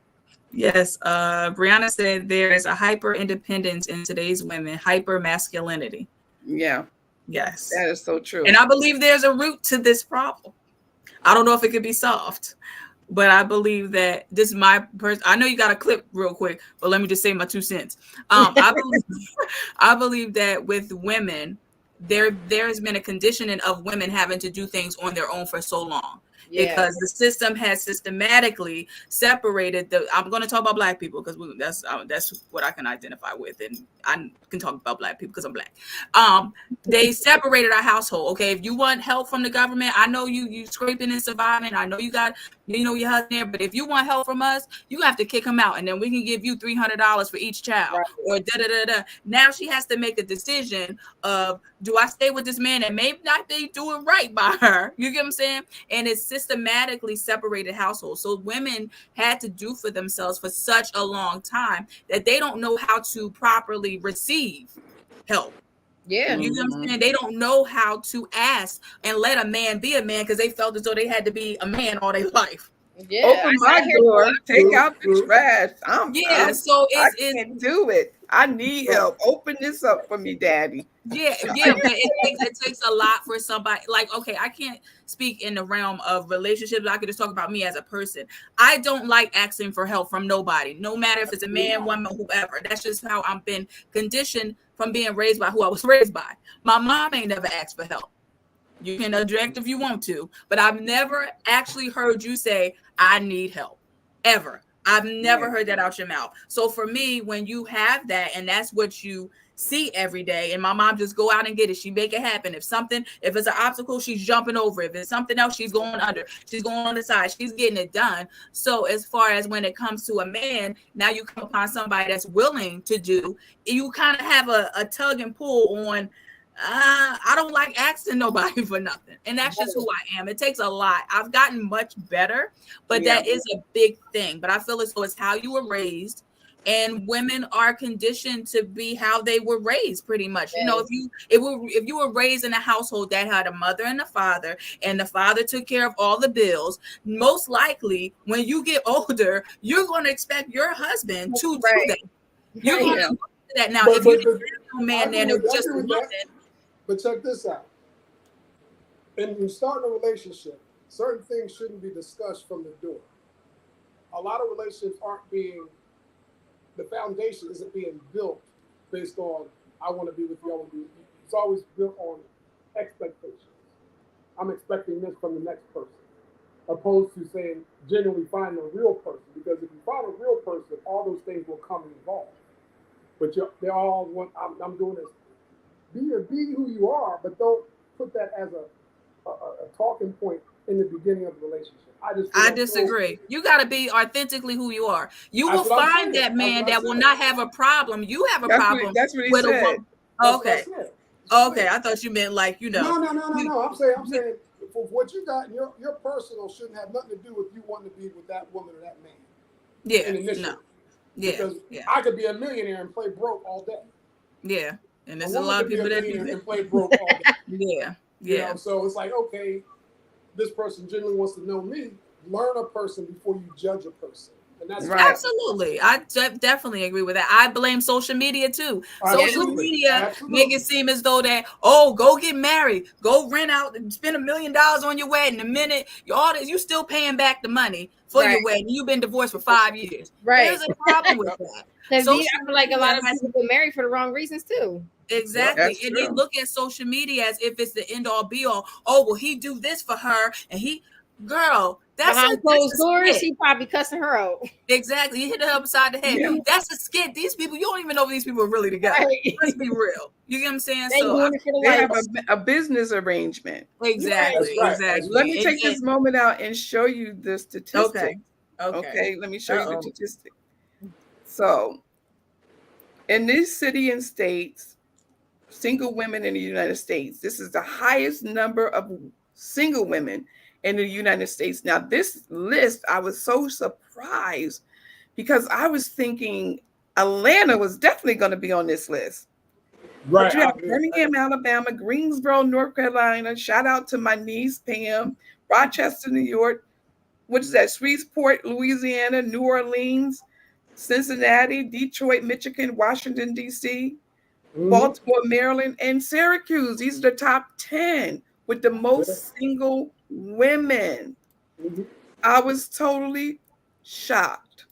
Yes, Brianna said there is a hyper independence in today's women, hyper masculinity. Yeah. Yes. That is so true. And I believe there's a root to this problem. I don't know if it could be solved, but I believe that this is my person. I know you got a clip real quick, but let me just say my 2 cents. I believe that with women, there's been a conditioning of women having to do things on their own for so long. Yeah. Because the system has systematically separated I'm going to talk about Black people because that's what I can identify with, and I can talk about Black people because I'm Black. They separated our household. Okay, if you want help from the government, I know you scraping and surviving. I know you got your husband there, but if you want help from us, you have to kick him out, and then we can give you $300 for each child, or da da da da. Now she has to make a decision of, do I stay with this man and maybe not be doing right by her? You get what I'm saying? And it's systematically separated households. So women had to do for themselves for such a long time that they don't know how to properly receive help. Yeah. You know what I'm saying? They don't know how to ask and let a man be a man because they felt as though they had to be a man all their life. Yeah. Open my door, take out the trash. I can't do it. I need help. Open this up for me, Daddy. Yeah, but it takes a lot for somebody. Like, okay, I can't speak in the realm of relationships. I could just talk about me as a person. I don't like asking for help from nobody, no matter if it's a man, woman, whoever. That's just how I've been conditioned from being raised by who I was raised by. My mom ain't never asked for help. You can object if you want to, but I've never actually heard you say, I need help, ever. I've never heard that out your mouth. So for me, when you have that and that's what you see every day, and my mom just go out and get it, she make it happen. If it's an obstacle, she's jumping over. If it's something else, she's going under, she's going on the side, she's getting it done. So as far as when it comes to a man, now you come upon somebody that's willing to do, you kind of have a tug and pull on, I don't like asking nobody for nothing. And that's just who I am. It takes a lot. I've gotten much better, but that is a big thing. But I feel as though it's how you were raised. And women are conditioned to be how they were raised, pretty much. You know, if you were raised in a household that had a mother and the father took care of all the bills, most likely when you get older, you're going to expect your husband to do that. You're going to look at that now. If you didn't have no man there, it was just a woman. But check this out. In starting a relationship, certain things shouldn't be discussed from the door. A lot of relationships the foundation isn't being built based on, I want to be with you, I want to be with you. It's always built on expectations. I'm expecting this from the next person, opposed to saying, genuinely find a real person. Because if you find a real person, all those things will come involved. But they all want, I'm doing this. Be who you are, but don't put that as a talking point in the beginning of the relationship. I disagree. You got to be authentically who you are. You will find that man that will not have a problem. You have a problem with a woman. Okay. Okay. I thought you meant like, you know. No. I'm saying for what you got, your personal shouldn't have nothing to do with you wanting to be with that woman or that man. Yeah. No. Yeah. Because I could be a millionaire and play broke all day. Yeah. And there's a lot of people that do that. And play broke all day. Yeah. You know, so it's like, okay, this person genuinely wants to know me. Learn a person before you judge a person. And that's right. Absolutely. I definitely agree with that. I blame social media too. Social media make it seem as though that, go get married, go rent out and spend $1 million on your wedding. The minute you still paying back the money for your wedding. You've been divorced for 5 years. Right. There's a problem with that. I feel like a lot of people get married for the wrong reasons too. Exactly. And they look at social media as if it's the end all be all. Oh, well, he do this for her. And girl, that's behind closed doors, he probably cussing her out. Exactly. He hit her upside the head. Yeah. That's a skit. These people, you don't even know if these people are really together. Right. Let's be real. You get what I'm saying? They have a business arrangement. Exactly. Right. Exactly. Let me take this moment out and show you the statistics. Okay. Let me show you the statistics. So, in this city and states, single women in the United States, this is the highest number of single women in the United States. Now, this list, I was so surprised because I was thinking Atlanta was definitely going to be on this list. Right. But you have Birmingham, Alabama, Greensboro, North Carolina. Shout out to my niece, Pam. Rochester, New York. What is that? Shreveport, Louisiana, New Orleans, Cincinnati, Detroit, Michigan, Washington, D.C., Baltimore, Maryland, and Syracuse. These are the top 10 with the most single women. I was totally shocked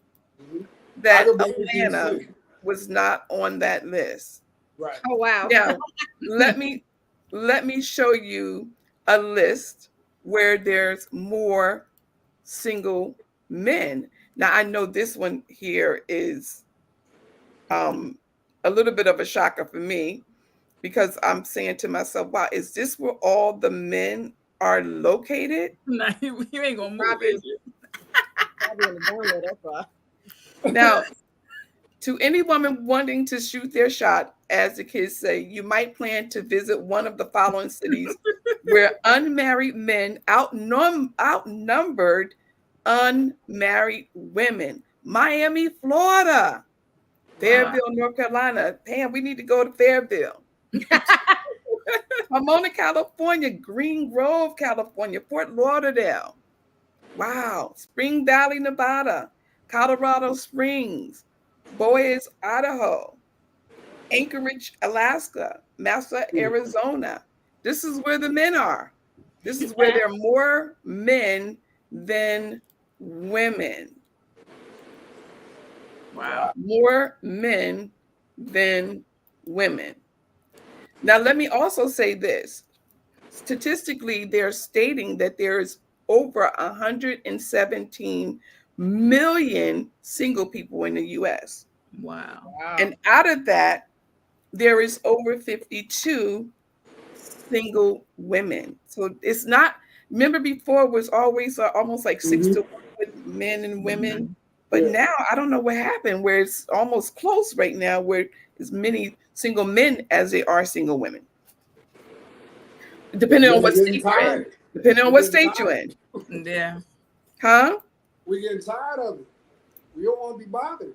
that Atlanta was not on that list. Right. Oh wow. Now, let me show you a list where there's more single men. Now, I know this one here is a little bit of a shocker for me because I'm saying to myself, wow, is this where all the men are located? No, you ain't gonna move it. Now, to any woman wanting to shoot their shot, as the kids say, you might plan to visit one of the following cities where unmarried men outnumbered unmarried women. Miami, Florida. Fairville, North Carolina. Damn, we need to go to Fairville. Pomona, California. Green Grove, California. Fort Lauderdale. Wow. Spring Valley, Nevada. Colorado Springs. Boise, Idaho. Anchorage, Alaska. Mesa, Arizona. This is where the men are. This is where there are more men than women. Wow. More men than women. Now, let me also say this. Statistically, they're stating that there's over 117 million single people in the US. Wow. And out of that, there is over 52 single women. So it's not, remember before it was always almost like 6 to 1 with men and women. But Yeah. now I don't know what happened where it's almost close right now where as many single men as there are single women. Depending on Women what getting state you're in. tired. Depending on We're what getting state you're tired. in. Yeah. Huh? We're getting tired of it. We don't want to be bothered.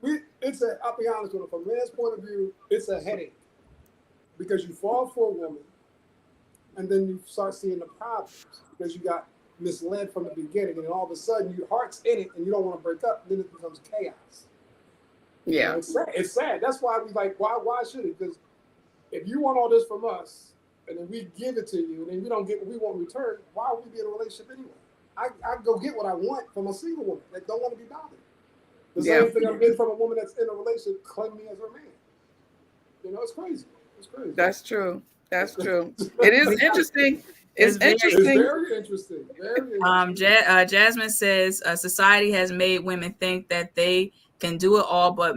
Being honest, I'll be honest with you, from a man's point of view, it's a headache. Because you fall for a woman and then you start seeing the problems because you got misled from the beginning, and then all of a sudden your heart's in it and you don't want to break up, and then it becomes chaos. Yeah. You know, it's sad. It's sad. That's why we like, why should it? Because if you want all this from us and then we give it to you and then we don't get what we want in return, why would we be in a relationship anyway? I go get what I want from a single woman that don't want to be bothered. The same thing I'm getting from a woman that's in a relationship, claim me as her man. You know, it's crazy. It's crazy. That's true. That's true. It is interesting. It's interesting. It's very interesting. Very interesting. Jasmine says society has made women think that they can do it all, but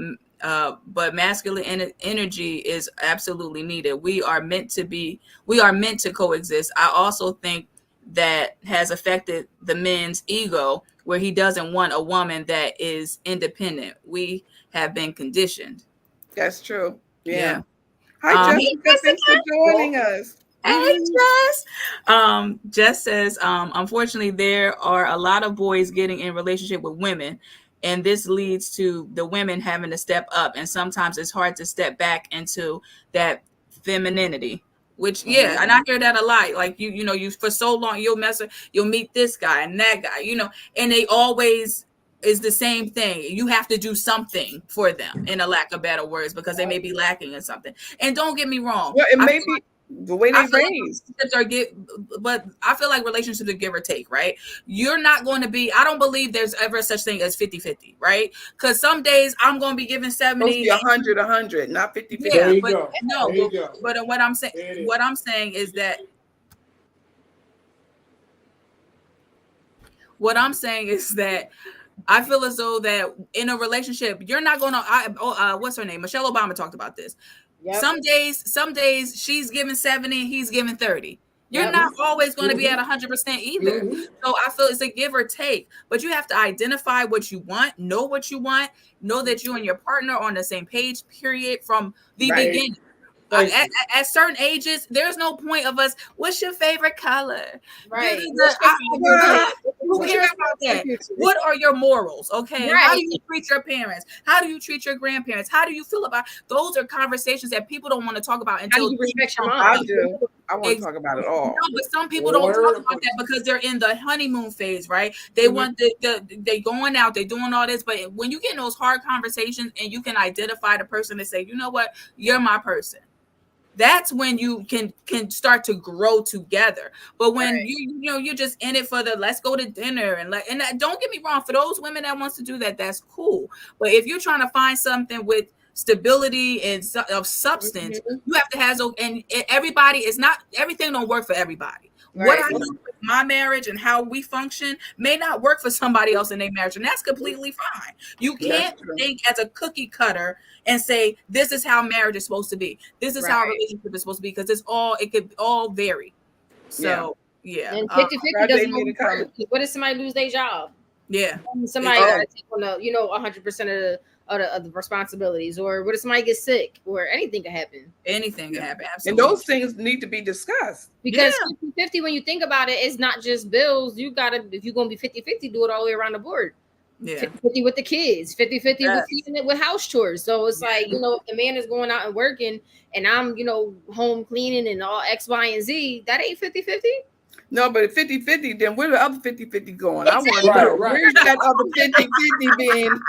masculine energy is absolutely needed. We are meant to coexist. I also think that has affected the man's ego, where he doesn't want a woman that is independent. We have been conditioned. That's true. Yeah. Hi, Jessica. Thanks for joining us. Hey, Jess. Jess says, unfortunately, there are a lot of boys getting in relationship with women, and this leads to the women having to step up, and sometimes it's hard to step back into that femininity. Which, yeah, and I hear that a lot. Like you for so long you'll meet this guy and that guy, and they always is the same thing. You have to do something for them, in a lack of better words, because they may be lacking in something. And don't get me wrong. Well, it may be the way they raised. But I feel like relationships are give or take, right? You're not going to be, I don't believe there's ever such thing as 50-50, right? Because some days I'm going to be giving 70. 100, not 50-50. Yeah, but no, but what I'm saying is that I feel as though that in a relationship, you're not going to, what's her name? Michelle Obama talked about this. Yep. Some days she's giving 70, he's giving 30. You're not always going to be at 100% either. So I feel it's a give or take, but you have to identify what you want, know what you want, know that you and your partner are on the same page, period, from the beginning. At certain ages, there's no point of us, what's your favorite color? Right. Who cares about that? What are your morals? Okay. Right. How do you treat your parents? How do you treat your grandparents? How do you feel about those are conversations that people don't want to talk about until you respect your mom. I do. I want to talk about it all. No, but some people don't talk about that because they're in the honeymoon phase, right? They want they going out, they doing all this, but when you get in those hard conversations and you can identify the person and say, you know what, you're my person. That's when you can start to grow together. But when you're just in it for the let's go to dinner and don't get me wrong, for those women that wants to do that, that's cool. But if you're trying to find something with stability and of substance, you have to have and everybody is not everything don't work for everybody. Right. What I do with my marriage and how we function may not work for somebody else in their marriage, and that's completely fine. You can't think as a cookie cutter and say this is how marriage is supposed to be. This is how a relationship is supposed to be, because it could all vary. So and 50-50 doesn't work. What if somebody lose their job? Yeah, somebody got to take on 100% of the responsibilities, or what if somebody gets sick, or anything can happen. Anything can happen. Absolutely. And those things need to be discussed. Because 50-50, when you think about it, it's not just bills. You gotta, if you're gonna be 50-50, do it all the way around the board. 50-50 with the kids, 50-50 with house chores. So it's like, if the man is going out and working and I'm, home cleaning and all X, Y, and Z, that ain't 50-50. No, but at 50-50, then where the other 50-50 going? Exactly. I want to know, where's that other 50-50 being?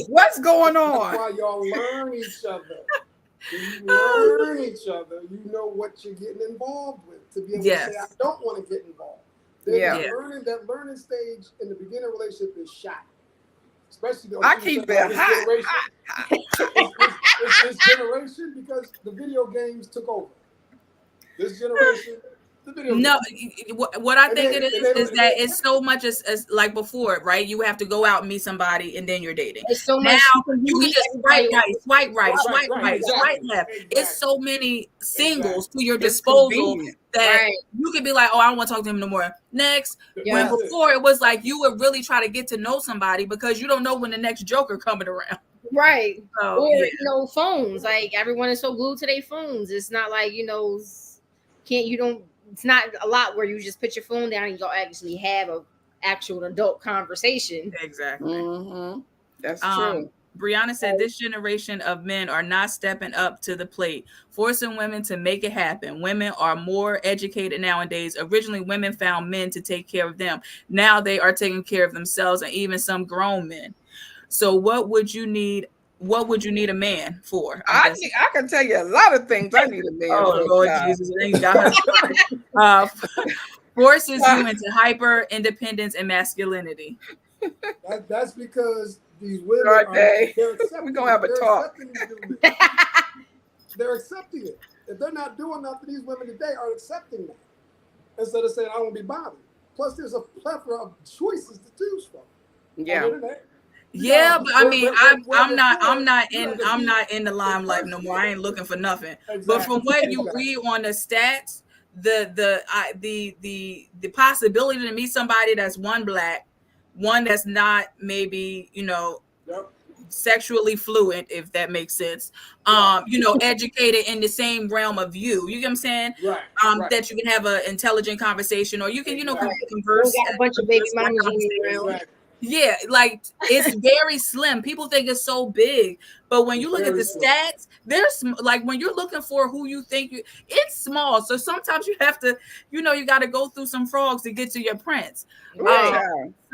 What's going on? That's why y'all learn each other. When you learn each other, you know what you're getting involved with to be able to say, I don't want to get involved. That learning stage in the beginning relationship is shot. Especially I keep that hot. It's this generation, because the video games took over. This generation, No, what I think it is that it's so much as like before, right? You have to go out and meet somebody and then you're dating. It's so Now much you can just swipe right, swipe right, swipe right, exactly. swipe left. It's so many singles to your It's disposal convenient. that you can be like, oh, I don't want to talk to him no more. Next, when before it was like you would really try to get to know somebody because you don't know when the next joker coming around. Right. So, or yeah. you know, phones. Like everyone is so glued to their phones. It's not like, you know, it's not a lot where you just put your phone down and you actually have a actual adult conversation. Exactly. Mm-hmm. That's true. Brianna said this generation of men are not stepping up to the plate, forcing women to make it happen. Women are more educated nowadays. Originally, women found men to take care of them. Now they are taking care of themselves, and even some grown men. So what would you need? What would you need a man for? I can tell you a lot of things I need a man for. Oh Lord Jesus, then God forces you into hyper independence and masculinity. That's because these women we're gonna have a talk. They're accepting it. If they're not doing nothing, these women today are accepting that instead of saying I won't be bothered. Plus, there's a plethora of choices to choose from. Yeah. Yeah, but I mean, I'm not in the limelight no more. I ain't looking for nothing. Exactly. But from what you read on the stats, the possibility to meet somebody that's one black, one that's not maybe, you know, sexually fluent, if that makes sense, you know, educated in the same realm of you get what I'm saying, that you can have an intelligent conversation, or you can, you know, converse. Got a bunch of baby mamas around. Yeah, like it's very slim. People think it's so big, but when you look at the stats, there's like when you're looking for who you think it's small. So sometimes you have to, you know, you got to go through some frogs to get to your prince.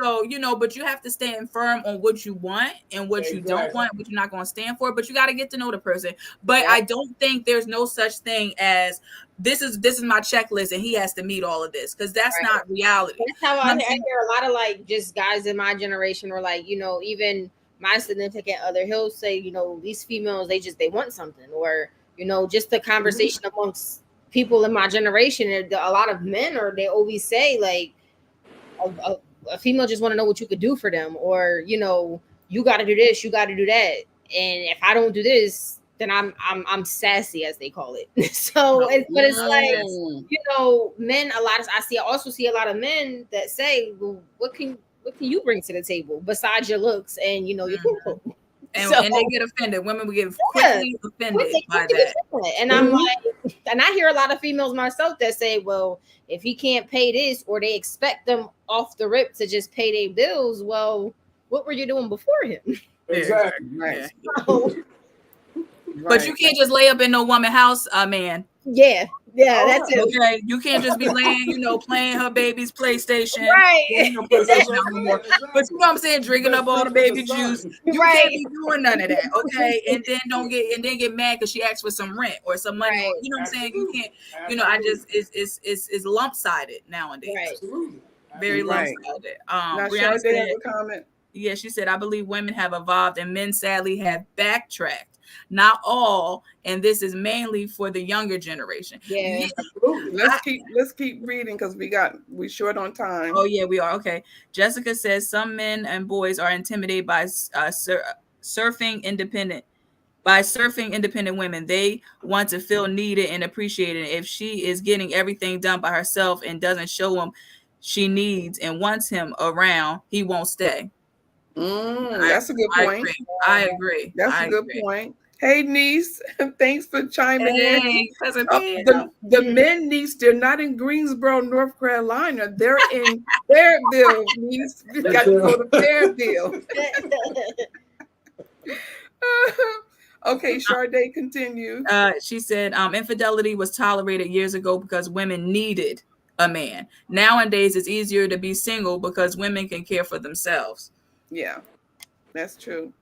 So, you know, but you have to stand firm on what you want and what you don't want, what you're not going to stand for. But you got to get to know the person. But I don't think there's no such thing as this is my checklist and he has to meet all of this, because that's not reality. That's how I hear a lot of like just guys in my generation, or like, you know, even my significant other, he'll say, you know, these females, they want something, or, you know, just the conversation amongst people in my generation. A lot of men, or they always say like a female just want to know what you could do for them, or, you know, you got to do this, you got to do that, and if I don't do this, then I'm sassy, as they call it. So it's like, you know, men, I also see a lot of men that say, well, what can you bring to the table besides your looks and, you know, your poo. And they get offended. Women will get quickly offended by that. And I'm like, and I hear a lot of females myself that say, well, if he can't pay this, or they expect them off the rip to just pay their bills, well, what were you doing before him? Exactly. Right. But you can't just lay up in no woman house, man. Yeah, that's it. Okay, you can't just be laying, you know, playing her baby's PlayStation. Right. You know, but you know what I'm saying, drinking up all the baby juice. You can't be doing none of that, okay? And then get mad because she asked for some rent or some money. Or, you know what I'm saying? You can't. You know, I just it's lump-sided nowadays. Absolutely. Very lump-sided. Brianna said, have a comment. Yeah, she said, I believe women have evolved and men sadly have backtracked. Not all, and this is mainly for the younger generation. Yeah. Let's keep reading because we short on time. Oh yeah, we are. Okay. Jessica says some men and boys are intimidated by surfing independent women. They want to feel needed and appreciated. If she is getting everything done by herself and doesn't show him she needs and wants him around, he won't stay. That's a good point. I agree. That's a good point. Hey, niece, thanks for chiming in. The men, niece, they're not in Greensboro, North Carolina. They're in Fairville, niece. You got to go to Fairville. Okay, Sade, continue. She said infidelity was tolerated years ago because women needed a man. Nowadays, it's easier to be single because women can care for themselves. Yeah, that's true.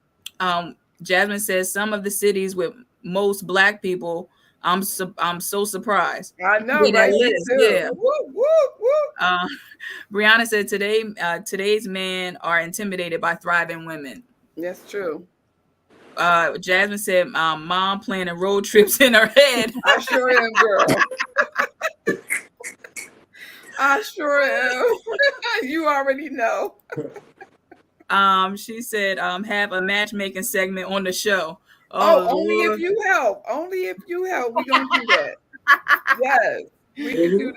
Jasmine says some of the cities with most black people, I'm so surprised. I know, right? Yeah. Woo, woo, woo. Brianna said today's men are intimidated by thriving women. That's true. Jasmine said, mom planning road trips in her head. I sure am, girl. I sure am. You already know. She said, have a matchmaking segment on the show. Oh, Oh, only if Lord. you help. Only if you help. We're gonna do that. Yes, we can do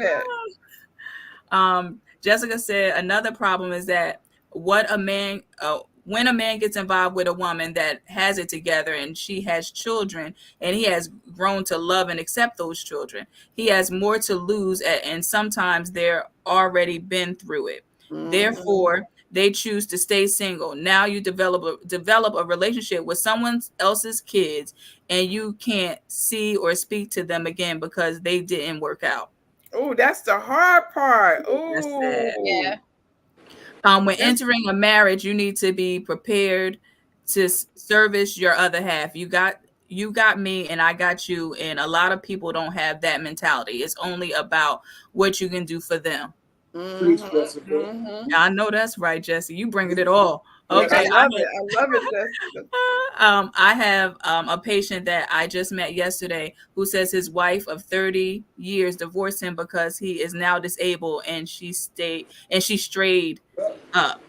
that. Jessica said another problem is that when a man gets involved with a woman that has it together and she has children and he has grown to love and accept those children, he has more to lose, and sometimes they're already been through it. Therefore, they choose to stay single. Now you develop a relationship with someone else's kids, and you can't see or speak to them again because they didn't work out. Oh, that's the hard part. That's sad. Oh, When entering a marriage, you need to be prepared to service your other half. You got me and I got you, and a lot of people don't have that mentality. It's only about what you can do for them. I know that's right, Jesse. You bringing it all. Okay, I love it, Jessica. I have a patient that I just met yesterday who says his wife of 30 years divorced him because he is now disabled, and she strayed up.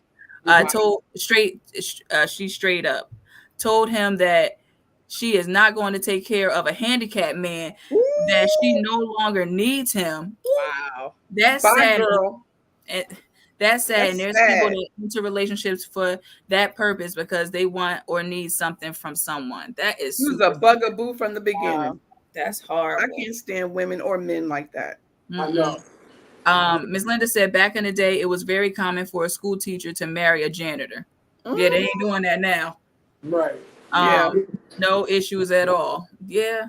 She straight up told him that she is not going to take care of a handicapped man, that she no longer needs him. Wow. That's Bye, sad. girl. That's sad. And there's people sad. that into relationships for that purpose because they want or need something from someone. That is She was a bugaboo from the beginning. Wow. That's horrible. I can't stand women or men like that. I know. Ms. Linda said back in the day, it was very common for a school teacher to marry a janitor. Yeah, they ain't doing that now. Right. No issues at all. Yeah.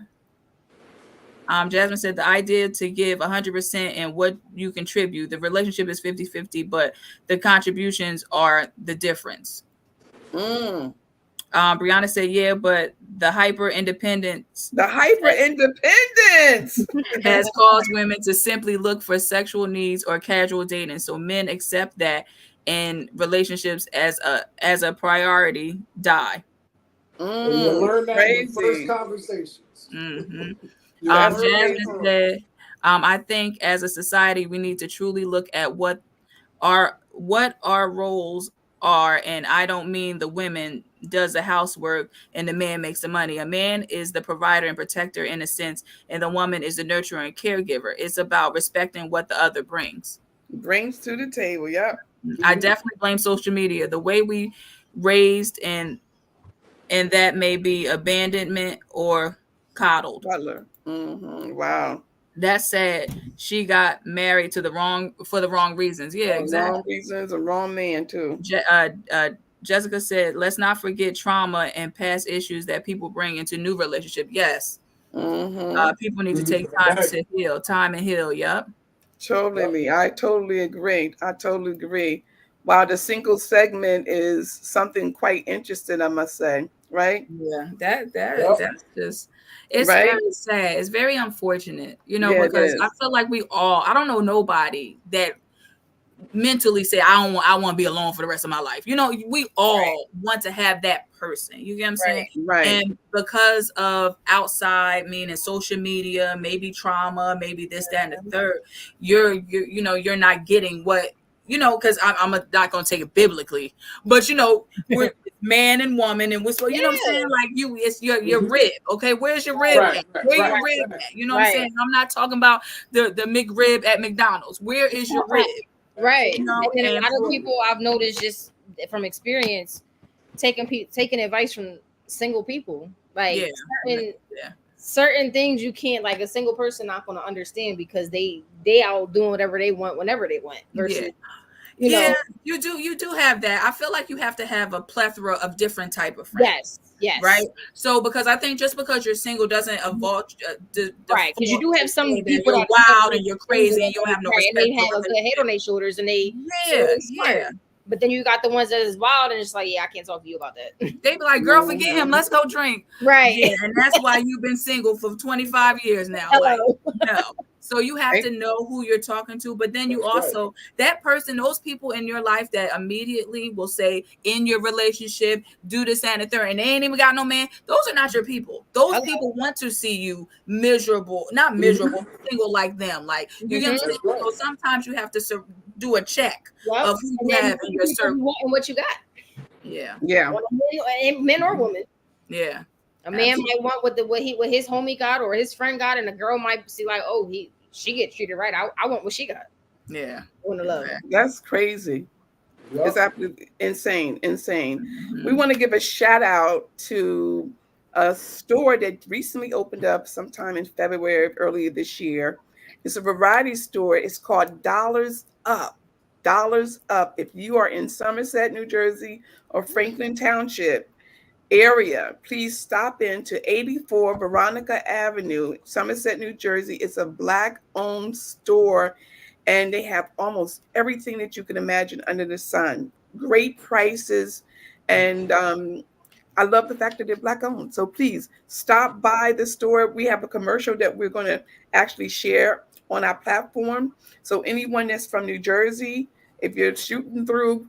Jasmine said the idea to give 100% in what you contribute. The relationship is 50-50, but the contributions are the difference. Brianna said, yeah, but the hyper independence has caused women to simply look for sexual needs or casual dating. So men accept that, and relationships as a priority die. And you learn that in the first conversations. Jasmine said, I think as a society we need to truly look at what our roles are, and I don't mean the women does the housework and the man makes the money. A man is the provider and protector in a sense, and the woman is the nurturer and caregiver. It's about respecting what the other brings to the table. Yep. I definitely blame social media. The way we raised, and that may be abandonment or coddled. Wow. That's sad. She got married for the wrong reasons. Yeah, exactly. Wrong reasons, a wrong man too. Jessica said, let's not forget trauma and past issues that people bring into new relationship. Yes. People need to take time to heal. Time and heal. Yep. Totally. I totally agree. Wow, the single segment is something quite interesting, I must say. Right? Yeah, that's just, it's very sad. It's very unfortunate, because I feel like I don't know nobody that mentally say I want to be alone for the rest of my life. We all want to have that person. You get what I'm saying? Right. And because of outside, meaning social media, maybe trauma, maybe this, that, and the third, you're not getting what, because I'm not going to take it biblically, but we're man and woman, and we're what I'm saying, like it's your rib. Okay, where's your rib at? Where your rib at? You know what I'm saying? I'm not talking about the McRib at McDonald's. Where is your rib? Right. And a lot of people I've noticed, just from experience, taking advice from single people, like certain things you can't, like a single person not going to understand because they out doing whatever they want whenever they want versus you do have that. I feel like you have to have a plethora of different type of friends. Yes. Right. So because I think just because you're single doesn't evolve right, because you do have some people that are wild and you're crazy and you don't have no respect. And they have a good head on their shoulders and they smart. But then you got the ones that is wild and it's like, I can't talk to you about that. They be like, girl, forget him. Let's go drink. Right. Yeah, and that's why you've been single for 25 years now. Hello. Like, no. So you have to know who you're talking to, but then you also, that person, those people in your life that immediately will say in your relationship, do this and the third, and they ain't even got no man, those are not your people. Those people want to see you miserable, not miserable, single like them. Like, you get what I'm saying? So sometimes you have to do a check of who you have in your circle. And what you got. Yeah. Yeah. Men or women. Yeah. A man might want what his homie got or his friend got, and a girl might see like, oh, she gets treated right. I want what she got. Yeah. That's crazy. Yep. It's absolutely insane. Mm-hmm. We want to give a shout out to a store that recently opened up sometime in February earlier this year. It's a variety store. It's called Dollars Up. Dollars Up. If you are in Somerset, New Jersey, or Franklin Township area, please stop into 84 Veronica Avenue, Somerset, New Jersey. It's a Black-owned store, and they have almost everything that you can imagine under the sun. Great prices, and I love the fact that they're Black-owned. So please stop by the store. We have a commercial that we're going to actually share on our platform. So anyone that's from New Jersey, if you're shooting through,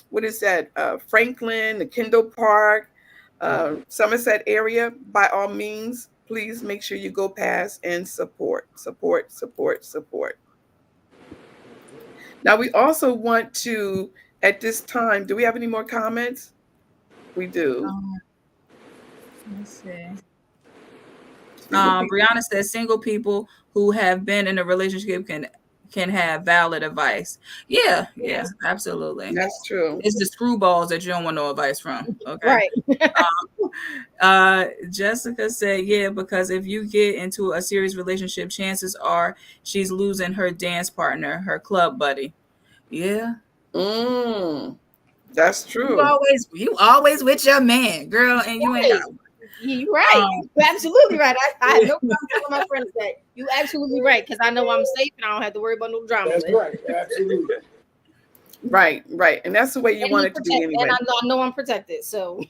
what is that? Franklin, the Kendall Park, Somerset area, by all means, please make sure you go past and support. Now, we also want to, at this time, do we have any more comments? We do. Let's see. Brianna says single people who have been in a relationship can have valid advice. Yeah, absolutely. That's true. It's the screwballs that you don't want no advice from. Okay. Right. Jessica said, yeah, because if you get into a serious relationship, chances are she's losing her dance partner, her club buddy. Yeah. That's true. You always with your man, girl, and you ain't got. You're right. You're absolutely right. I have no problem telling my friends that. You're absolutely right, because I know I'm safe and I don't have to worry about no drama. That's right. Absolutely. Right. And that's the way you want it to be anyway. And I know I'm protected, so.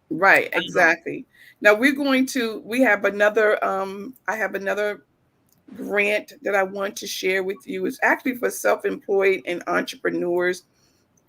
Right, exactly. Now we have another, I have another grant that I want to share with you. It's actually for self-employed and entrepreneurs.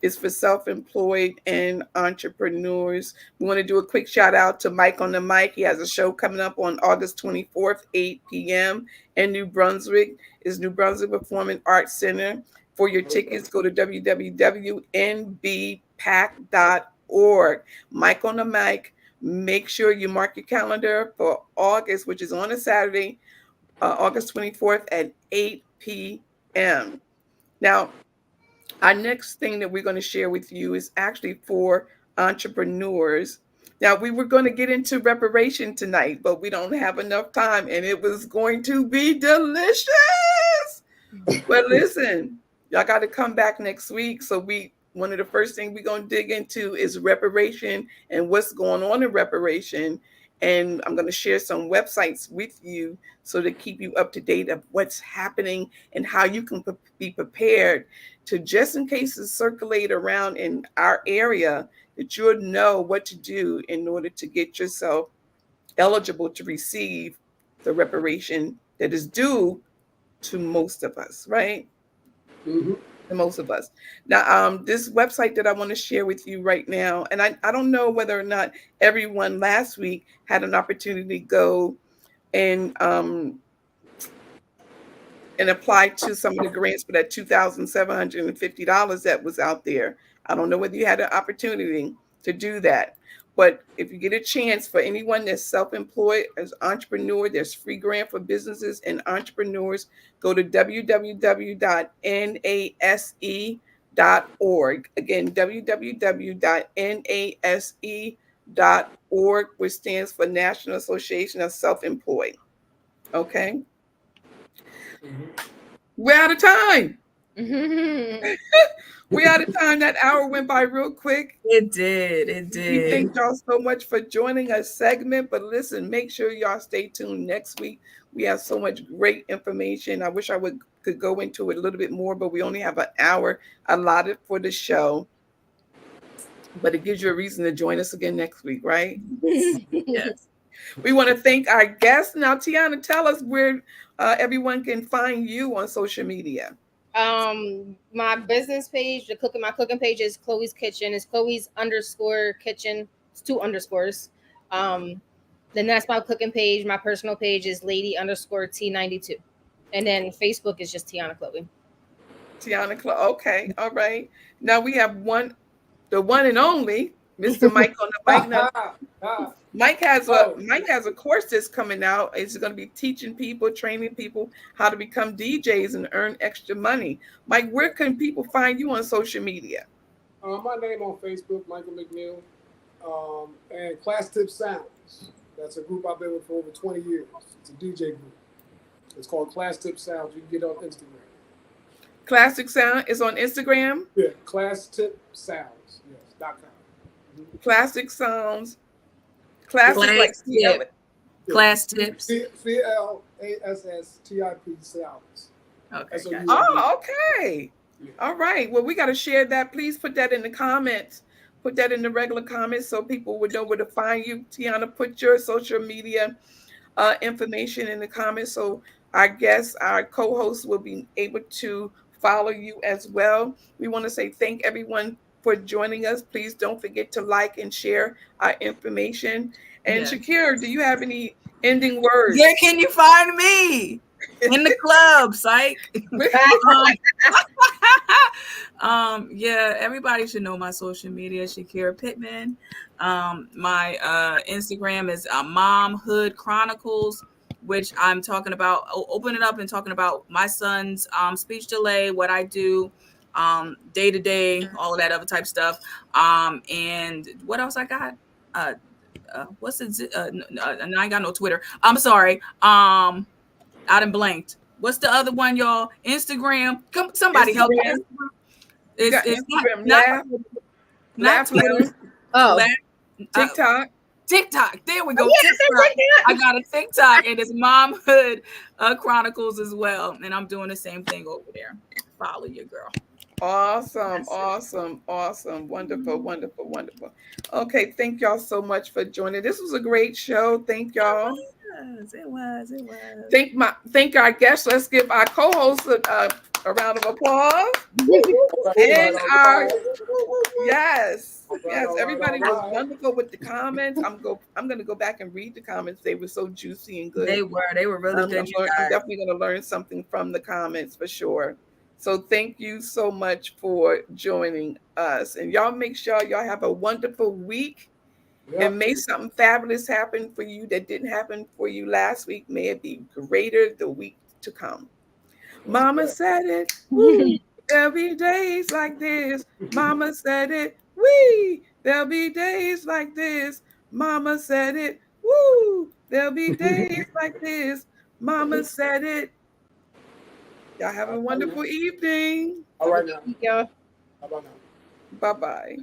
It's for self-employed and entrepreneurs. We want to do a quick shout out to Mike on the Mic. He has a show coming up on August 24th, 8 p.m. in New Brunswick. It's New Brunswick Performing Arts Center. For your tickets, go to www.nbpac.org. Mike on the Mic. Make sure you mark your calendar for August, which is on a Saturday, August 24th at 8 p.m. Now, our next thing that we're going to share with you is actually for entrepreneurs. Now, we were going to get into reparation tonight, but we don't have enough time, and it was going to be delicious. But listen, y'all got to come back next week. So one of the first things we're going to dig into is reparation and what's going on in reparation. And I'm going to share some websites with you so to keep you up to date of what's happening and how you can be prepared to, just in case it circulate around in our area, that you'll know what to do in order to get yourself eligible to receive the reparation that is due to most of us, right? Mm-hmm. To most of us. Now, this website that I want to share with you right now, and I don't know whether or not everyone last week had an opportunity to go and apply to some of the grants for that $2,750 that was out there. I don't know whether you had an opportunity to do that. But if you get a chance, for anyone that's self-employed as entrepreneur, there's free grant for businesses and entrepreneurs. Go to www.nase.org. Again, www.nase.org, which stands for National Association of Self-Employed. Okay. We're out of time. We're out of time. That hour went by real quick. It did. We thank y'all so much for joining us segment. But listen, make sure y'all stay tuned next week. We have so much great information. I wish I could go into it a little bit more, but we only have an hour allotted for the show. But it gives you a reason to join us again next week, right? Yes. We want to thank our guests. Now, Tiana, tell us where everyone can find you on social media. My business page, my cooking page is Chloe's Kitchen. It's Chloe's _ kitchen. It's 2 underscores. Then that's my cooking page. My personal page is Lady _ T92. And then Facebook is just Tiana Chloe. Tiana Chloe. Okay, all right. Now we have the one and only Mr. Mike on the mic. Now, Mike has a course that's coming out. It's going to be teaching people, training people how to become DJs and earn extra money. Mike, where can people find you on social media? My name on Facebook, Michael McNeil, and Class Tip Sounds. That's a group I've been with for over 20 years. It's a DJ group. It's called Class Tip Sounds. You can get it on Instagram. Classic Sound is on Instagram? Yeah, Class Tip Sounds. Yes, .com. Mm-hmm. Classic Sounds. Classic like tip. Class Tips. CLASSTIP Sounds. Okay. Oh, okay. Yeah. All right. Well, we got to share that. Please put that in the comments. Put that in the regular comments so people would know where to find you. Tiana, put your social media information in the comments so our guests, our co-hosts will be able to follow you as well. We want to say thank everyone for joining us. Please don't forget to like and share our information. And Shakira, do you have any ending words? Where can you find me? In the club, psych. Yeah, everybody should know my social media, Shakira Pittman. My Instagram is Momhood Chronicles, which I'm talking about, opening up and talking about my son's speech delay, what I do day to day, all of that other type stuff. And what else I got? What's it? I ain't got no Twitter. I'm sorry. I done blanked. What's the other one, y'all? Instagram. Come, somebody help me. It's Instagram, not Twitter. TikTok. TikTok. There we go. TikTok. I got a TikTok, and it's Momhood Chronicles as well. And I'm doing the same thing over there. Follow your girl. Awesome. Wonderful. Okay, thank y'all so much for joining. This was a great show. Thank y'all. It was. Thank our guests. Let's give our co-hosts a round of applause. And everybody was wonderful with the comments. I'm going to go back and read the comments. They were so juicy and good. They were really good. I'm definitely going to learn something from the comments for sure. So thank you so much for joining us. And y'all make sure y'all have a wonderful week. Yep. And may something fabulous happen for you that didn't happen for you last week. May it be greater the week to come. Mama said it. Woo. There'll be days like this. Mama said it. Wee. There'll be days like this. Mama said it. Woo. There'll be days like this. Mama said it. Y'all have a wonderful evening. All right now. Bye-bye.